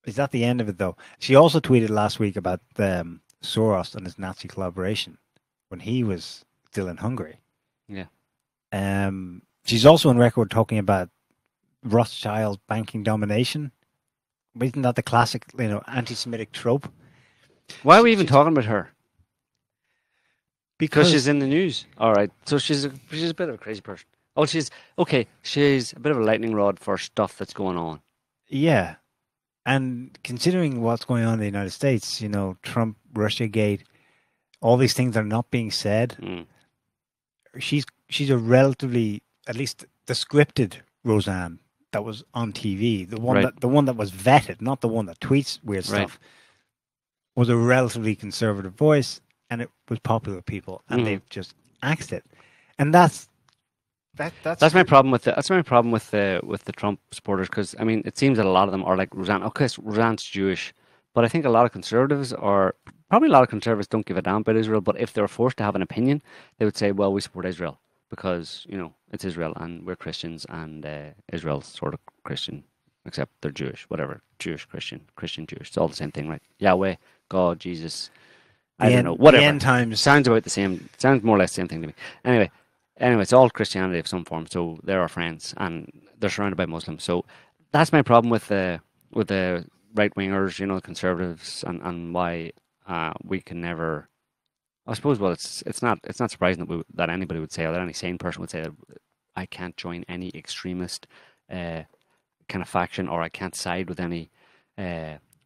Is that the end of it, though? She also tweeted last week about Soros and his Nazi collaboration when he was still in Hungary. Yeah. She's also on record talking about Rothschild banking domination. Isn't that the classic, anti-Semitic trope? Why are we even talking about her? Because she's in the news. All right. So she's a bit of a crazy person. Oh, she's okay. She's a bit of a lightning rod for stuff that's going on. Yeah. And considering what's going on in the United States, you know, Trump, Russiagate, all these things are not being said. She's a relatively, at least the scripted Roseanne that was on TV, the one that was vetted, not the one that tweets weird stuff, was a relatively conservative voice, and it was popular with people, and they've just axed it. And that's my problem with the Trump supporters, because I mean, it seems that a lot of them are like Roseanne. Okay, so Roseanne's Jewish, but I think a lot of conservatives don't give a damn about Israel. But if they were forced to have an opinion, they would say, "Well, we support Israel because you know it's Israel and we're Christians, and Israel's sort of Christian, except they're Jewish, whatever, Jewish Christian, Christian Jewish. It's all the same thing, right? Yahweh, God, Jesus." I don't know. Whatever. The end times sounds about the same. Sounds more or less the same thing to me. Anyway, it's all Christianity of some form. So they're our friends, and they're surrounded by Muslims. So that's my problem with the right wingers, you know, conservatives, and why we can never. I suppose. Well, it's not surprising that anybody would say, or that any sane person would say, that I can't join any extremist kind of faction, or I can't side with any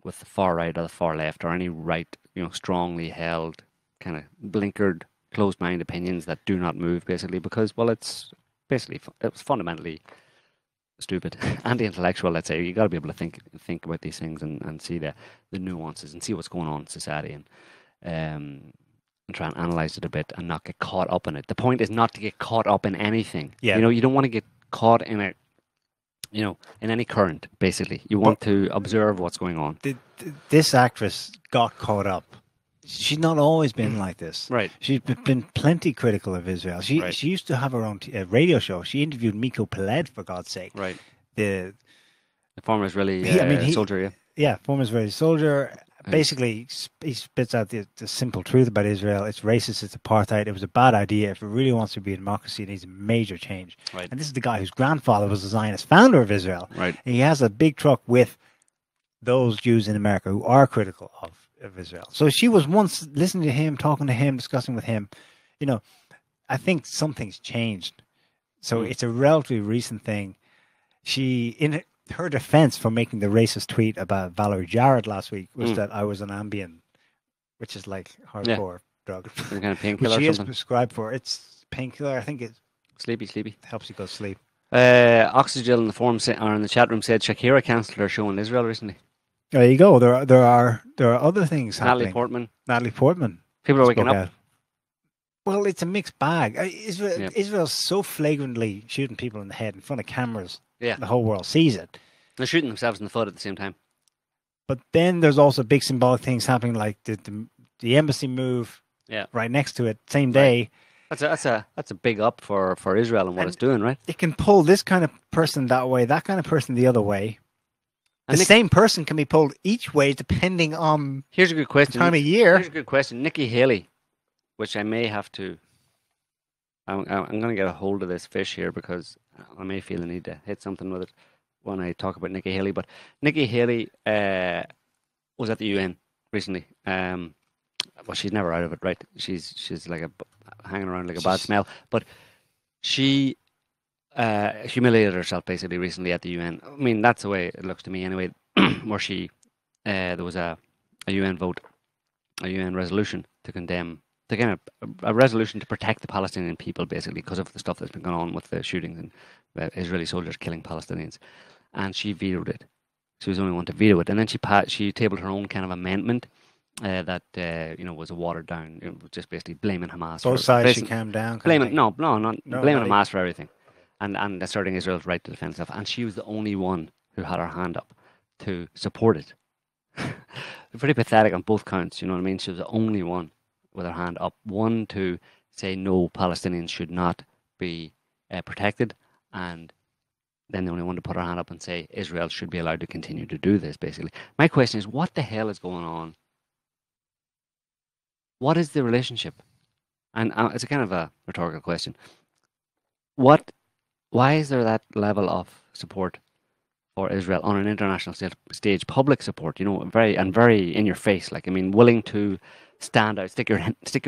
with the far right or the far left, or any right, you know, strongly held kind of blinkered, closed mind opinions that do not move, basically, because, well, it's fundamentally stupid, anti-intellectual, let's say. You got to be able to think about these things and see the nuances and see what's going on in society, and try and analyze it a bit and not get caught up in it. The point is not to get caught up in anything. Yeah. You know, you don't want to get caught in a, you know, in any current, basically. You want to observe what's going on. This actress got caught up. She's not always been like this. Right. She's been plenty critical of Israel. She used to have her own radio show. She interviewed Miko Peled, for God's sake. Right. The former Israeli soldier, yeah. Yeah, former Israeli soldier. Basically, he spits out the simple truth about Israel. It's racist, it's apartheid. It was a bad idea. If it really wants to be a democracy, it needs a major change. Right. And this is the guy whose grandfather was the Zionist founder of Israel. Right. And he has a big truck with those Jews in America who are critical of Israel. So she was once listening to him, talking to him, discussing with him. You know, I think something's changed. So it's a relatively recent thing. She, in her defense for making the racist tweet about Valerie Jarrett last week, was that I was on Ambien, which is like hardcore drug. Some kind of painkiller Which she or is something. prescribed for. It's painkiller. I think it Sleepy. helps you go to sleep. Oxygel in the forum or in the chat room said Shakira cancelled her show in Israel recently. There you go. There are other things happening. Natalie Portman. People are waking up. Out. Well, it's a mixed bag. Israel's so flagrantly shooting people in the head in front of cameras. Yeah. The whole world sees it. They're shooting themselves in the foot at the same time. But then there's also big symbolic things happening, like the embassy move right next to it, same day. That's a big up for Israel and what it's doing, right? It can pull this kind of person that way, that kind of person the other way. The same person can be pulled each way depending on here's a good question. Time of year. Here's a good question. Nikki Haley, which I may have to. I'm going to get a hold of this fish here because I may feel the need to hit something with it when I talk about Nikki Haley. But Nikki Haley was at the UN recently. Well, she's never out of it, right? She's like hanging around like a bad smell. But she humiliated herself basically recently at the UN. I mean, that's the way it looks to me anyway. Where she there was a UN vote, a UN resolution to condemn. Again, a resolution to protect the Palestinian people, basically, because of the stuff that's been going on with the shootings and Israeli soldiers killing Palestinians. And she vetoed it. She was the only one to veto it. And then she tabled her own kind of amendment that was a watered down, just basically blaming Hamas. Both sides should calm down. Blaming Hamas for everything, and asserting Israel's right to defend itself. And she was the only one who had her hand up to support it. Pretty pathetic on both counts. You know what I mean? She was the only one with her hand up, one to say no, Palestinians should not be protected, and then the only one to put her hand up and say Israel should be allowed to continue to do this, basically. My question is, what the hell is going on? What is the relationship? And it's a kind of a rhetorical question. Why is there that level of support for Israel on an international stage, public support, very in your face, willing to stand out, stick your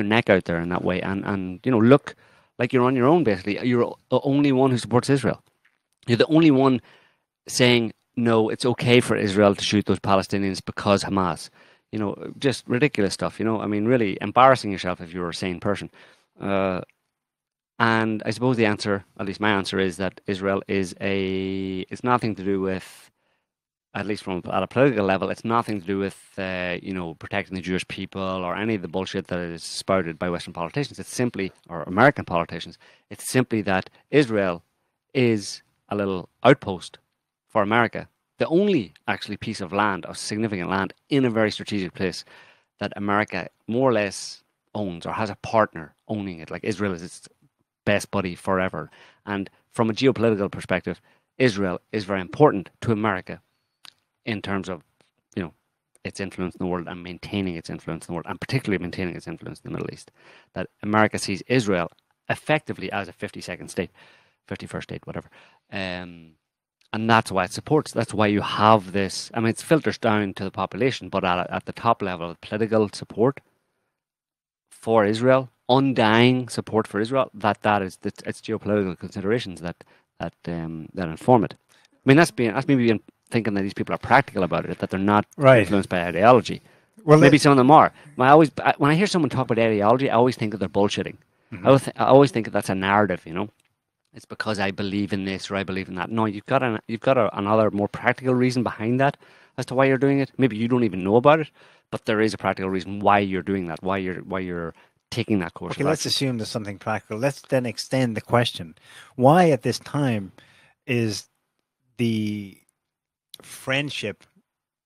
neck out there in that way, and look like you're on your own. Basically, you're the only one who supports Israel. You're the only one saying no, it's okay for Israel to shoot those Palestinians because Hamas. Just ridiculous stuff. I mean, really embarrassing yourself if you're a sane person. And I suppose the answer, at least my answer, is that Israel it's nothing to do with, at least at a political level, it's nothing to do with, protecting the Jewish people or any of the bullshit that is spouted by Western politicians. It's simply, or American politicians, it's simply that Israel is a little outpost for America. The only actually piece of land, of significant land, in a very strategic place that America more or less owns or has a partner owning it. Like Israel is its best buddy forever. And from a geopolitical perspective, Israel is very important to America in terms of, its influence in the world and maintaining its influence in the world, and particularly maintaining its influence in the Middle East. That America sees Israel effectively as a 52nd state, 51st state, whatever. And that's why it supports. That's why you have this. I mean, it filters down to the population, but at the top level, political support for Israel, undying support for Israel, it's geopolitical considerations that inform it. I mean, that's maybe being thinking that these people are practical about it, that they're not influenced by ideology. Well, maybe some of them are. When I hear someone talk about ideology, I always think that they're bullshitting. Mm-hmm. I always think that that's a narrative. It's because I believe in this or I believe in that. No, you've got another more practical reason behind that as to why you're doing it. Maybe you don't even know about it, but there is a practical reason why you're doing that. Why you're taking that course. Okay, let's assume there's something practical. Let's then extend the question: why at this time is the friendship,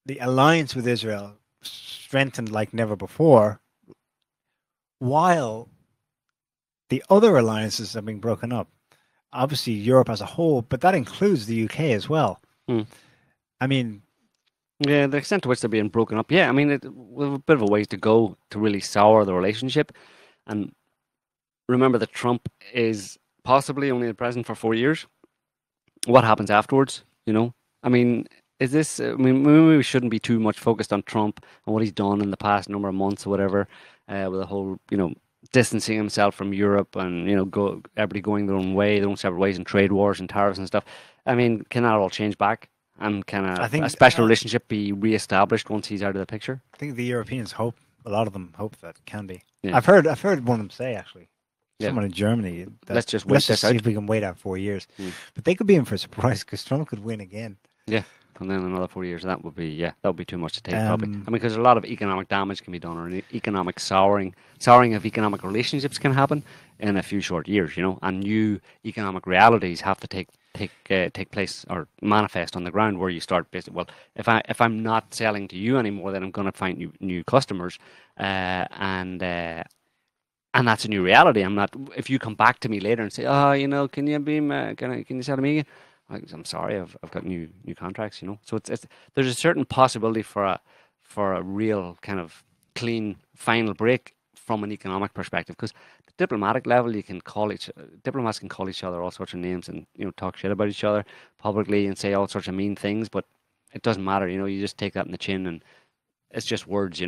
the alliance with Israel, strengthened like never before, while the other alliances are being broken up? Obviously, Europe as a whole, but that includes the UK as well. I mean, yeah, the extent to which they're being broken up. Yeah, I mean, we have a bit of a ways to go to really sour the relationship. And remember that Trump is possibly only the president for 4 years. What happens afterwards? I mean, maybe we shouldn't be too much focused on Trump and what he's done in the past number of months or whatever, with the whole, distancing himself from Europe and, everybody going their own way, their own separate ways, and trade wars and tariffs and stuff. I mean, can that all change back? And can a special relationship be re-established once he's out of the picture? I think the Europeans hope, a lot of them hope that can be. Yeah. I've heard one of them say, actually, someone in Germany, let's just see if we can wait out 4 years. But they could be in for a surprise because Trump could win again. Yeah. And then another 4 years, that would be too much to take, probably. I mean, because a lot of economic damage can be done, or economic souring of economic relationships can happen in a few short years, and new economic realities have to take place or manifest on the ground, where you start basically, well, if I'm not selling to you anymore, then I'm going to find new customers, and that's a new reality. I'm not. If you come back to me later and say, can you sell to me again? I'm sorry, I've got new contracts, So it's there's a certain possibility for a real kind of clean final break from an economic perspective, because the diplomatic level, diplomats can call each other all sorts of names and talk shit about each other publicly and say all sorts of mean things, but it doesn't matter, you just take that in the chin and it's just words,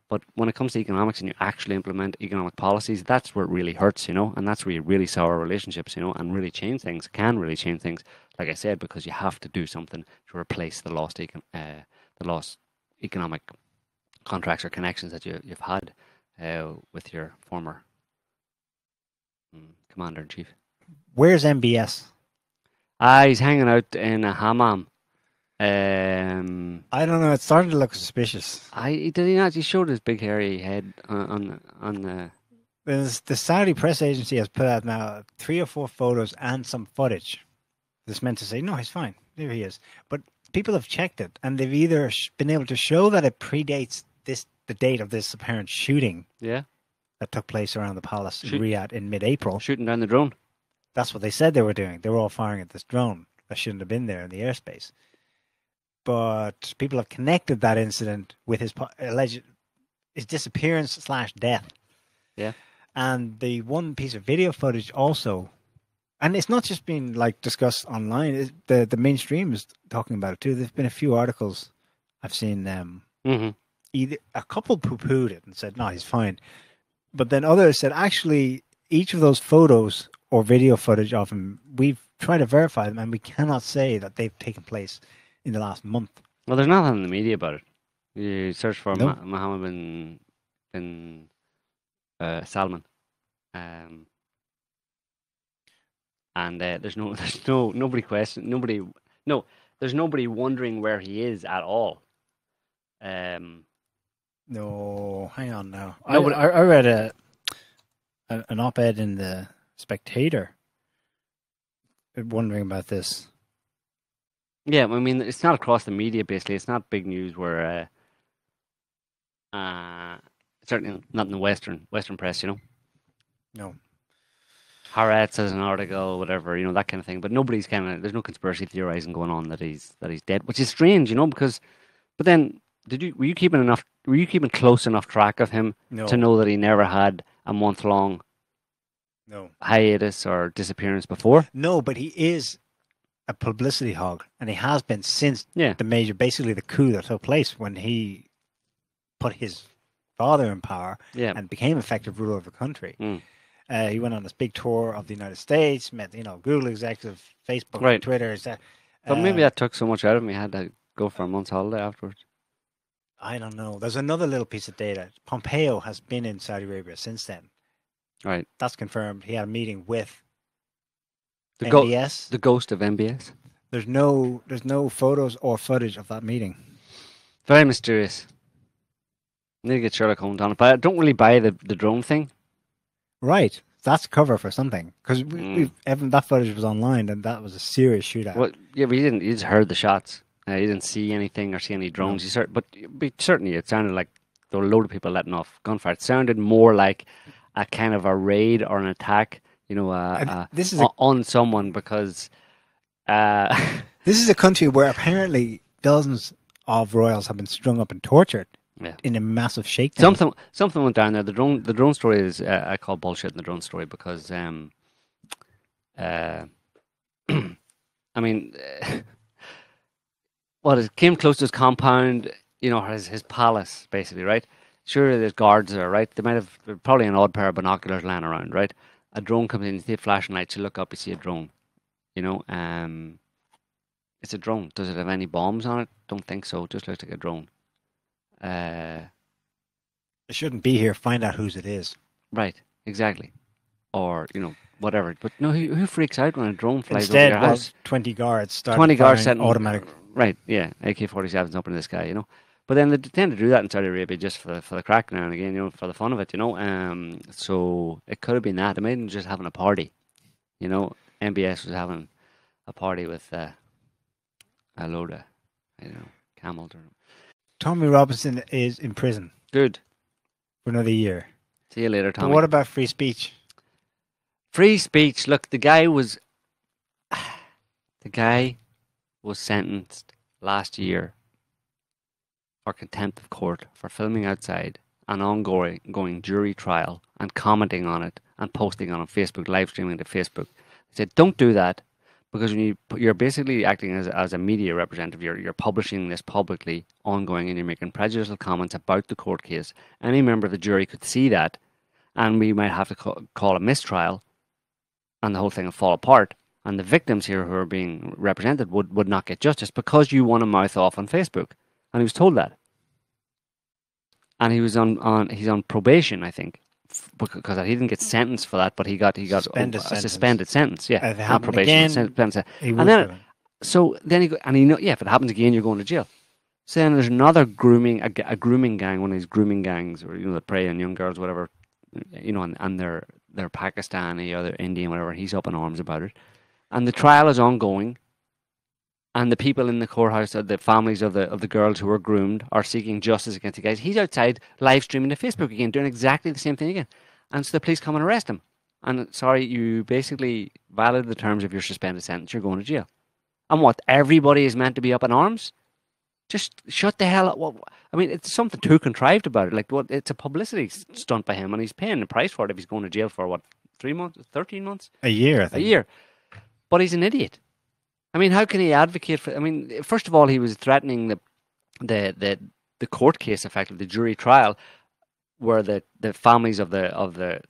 But when it comes to economics and you actually implement economic policies, that's where it really hurts, and that's where you really sour relationships, and really change things, can really change things, like I said, because you have to do something to replace the lost economic contracts or connections that you've had with your former commander-in-chief. Where's MBS? He's hanging out in a hammam. I don't know. It started to look suspicious. Did he not? He showed his big hairy head on the. The Saudi press agency has put out now 3 or 4 photos and some footage. That's meant to say, no, he's fine. There he is. But people have checked it, and they've either been able to show that it predates the date of this apparent shooting. Yeah. That took place around the palace in Riyadh in mid-April. Shooting down the drone. That's what they said they were doing. They were all firing at this drone that shouldn't have been there in the airspace. But people have connected that incident with his alleged disappearance / death. Yeah. And the one piece of video footage also, and it's not just been discussed online. The mainstream is talking about it too. There've been a few articles I've seen. a couple poo-pooed it and said, no, he's fine. But then others said, actually, each of those photos or video footage of him, we've tried to verify them, and we cannot say that they've taken place in the last month. Well, there's nothing in the media about it. You search for No. Mohammed bin Salman, and there's nobody there's nobody wondering where he is at all. No, hang on now. No, but I read an op-ed in the Spectator wondering about this. Yeah, I mean, it's not across the media, basically. It's not big news where, certainly not in the Western press, you know. No. Haaretz has an article, whatever, you know, that kind of thing. But there's no conspiracy theorizing going on that he's dead, which is strange, you know, but then, were you keeping close enough track of him to know that he never had a month-long hiatus or disappearance before? No, but he is a publicity hog, and he has been since basically the coup that took place when he put his father in power and became effective ruler of the country. He went on this big tour of the United States, met Google executive, Facebook, Twitter. But maybe that took so much out of him, he had to go for a month's holiday afterwards. I don't know. There's another little piece of data. Pompeo has been in Saudi Arabia since then. Right. That's confirmed. He had a meeting with the MBS. The ghost of MBS. There's no photos or footage of that meeting. Very mysterious. I need to get Sherlock Holmes on it, but I don't really buy the drone thing. Right. That's cover for something. Because that footage was online, and that was a serious shootout. Well, yeah, but you just heard the shots. You didn't see anything or see any drones. No. But certainly it sounded like there were a load of people letting off gunfire. It sounded more like a kind of a raid or an attack, on someone because... This is a country where apparently dozens of royals have been strung up and tortured in a massive shakedown. Something went down there. The drone story is... I call bullshit in the drone story because... I mean... Well, it came close to his compound, his palace, basically, right? Sure, there's guards there, right? They might have probably an odd pair of binoculars lying around, right? A drone comes in, you see a flashing light, you look up, you see a drone. It's a drone. Does it have any bombs on it? Don't think so. It just looks like a drone. It shouldn't be here. Find out whose it is. Right, exactly. Or, whatever. But no, who freaks out when a drone flies over your house? 20 guards started 20 guards setting automatic. Right, yeah, AK-47s up into the sky, But then they tend to do that in Saudi Arabia just for the crack now and again, for the fun of it, So it could have been that. They might have been just having a party, MBS was having a party with a load of, camels. Tommy Robinson is in prison. Good. For another year. See you later, Tommy. But what about free speech? Free speech. Look, the guy was sentenced last year for contempt of court for filming outside an ongoing jury trial and commenting on it and posting on Facebook, live streaming to Facebook. They said, don't do that because you're basically acting as a media representative. You're publishing this publicly, ongoing, and you're making prejudicial comments about the court case. Any member of the jury could see that, and we might have to call a mistrial, and the whole thing will fall apart. And the victims here who are being represented would not get justice because you want to mouth off on Facebook. And he was told that. And he was he's on probation, I think, because he didn't get sentenced for that, but he got a suspended sentence. Yeah, if it happened again, so then if it happens again, you're going to jail. So then there's another a grooming gang, one of these grooming gangs, or that prey on young girls, whatever, and they're Pakistani or they're Indian, whatever. And he's up in arms about it. And the trial is ongoing, and the people in the courthouse, the families of the girls who were groomed, are seeking justice against the guys. He's outside live streaming to Facebook again, doing exactly the same thing again. And so the police come and arrest him. And sorry, you basically violated the terms of your suspended sentence. You're going to jail. And what? Everybody is meant to be up in arms? Just shut the hell up. Well, I mean, it's something too contrived about it. Like, it's a publicity stunt by him, and he's paying the price for it if he's going to jail for 3 months, 13 months? A year, I think. A year. But he's an idiot. I mean, how can he advocate for... I mean, first of all, he was threatening the the court case, effectively the jury trial, where the families of the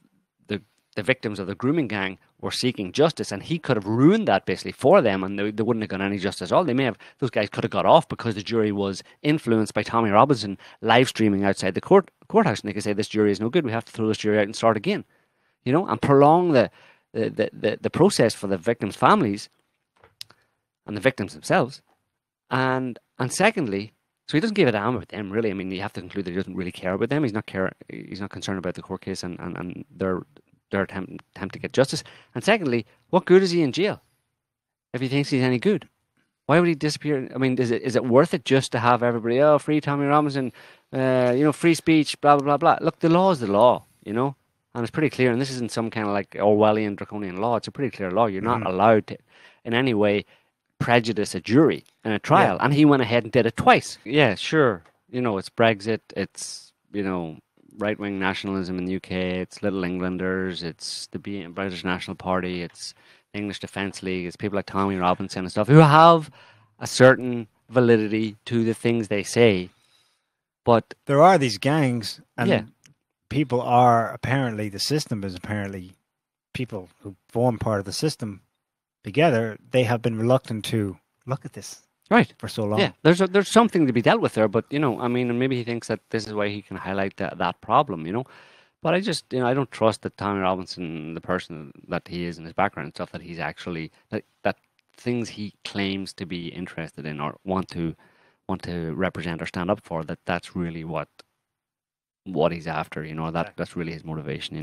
victims of the grooming gang were seeking justice, and he could have ruined that basically for them, and they wouldn't have got any justice at all. Those guys could have got off because the jury was influenced by Tommy Robinson live streaming outside the courthouse, and they could say this jury is no good. We have to throw this jury out and start again, and prolong the process for the victims' families and the victims themselves. And secondly, so he doesn't give a damn about them, really. I mean, you have to conclude that he doesn't really care about them. He's not concerned about the court case and their attempt to get justice. And secondly, what good is he in jail if he thinks he's any good? Why would he disappear? I mean, is it worth it just to have everybody, free Tommy Robinson, free speech, blah, blah, blah, blah. Look, the law is the law, and it's pretty clear. And this isn't some kind of like Orwellian, draconian law. It's a pretty clear law. You're not allowed to, in any way, prejudice a jury in a trial. And he went ahead and did it twice. Yeah, sure. It's Brexit. It's, right-wing nationalism in the UK, it's Little Englanders, it's the British National Party, it's the English Defence League, it's people like Tommy Robinson and stuff who have a certain validity to the things they say. But there are these gangs, and people are apparently, the system is apparently people who form part of the system together. They have been reluctant to look at this. Right. For so long. Yeah, there's something to be dealt with there, but, I mean, and maybe he thinks that this is why he can highlight that problem, But I just, I don't trust that Tommy Robinson, the person that he is in his background and stuff, that he's actually, that things he claims to be interested in or want to represent or stand up for, that's really what he's after, that's really his motivation.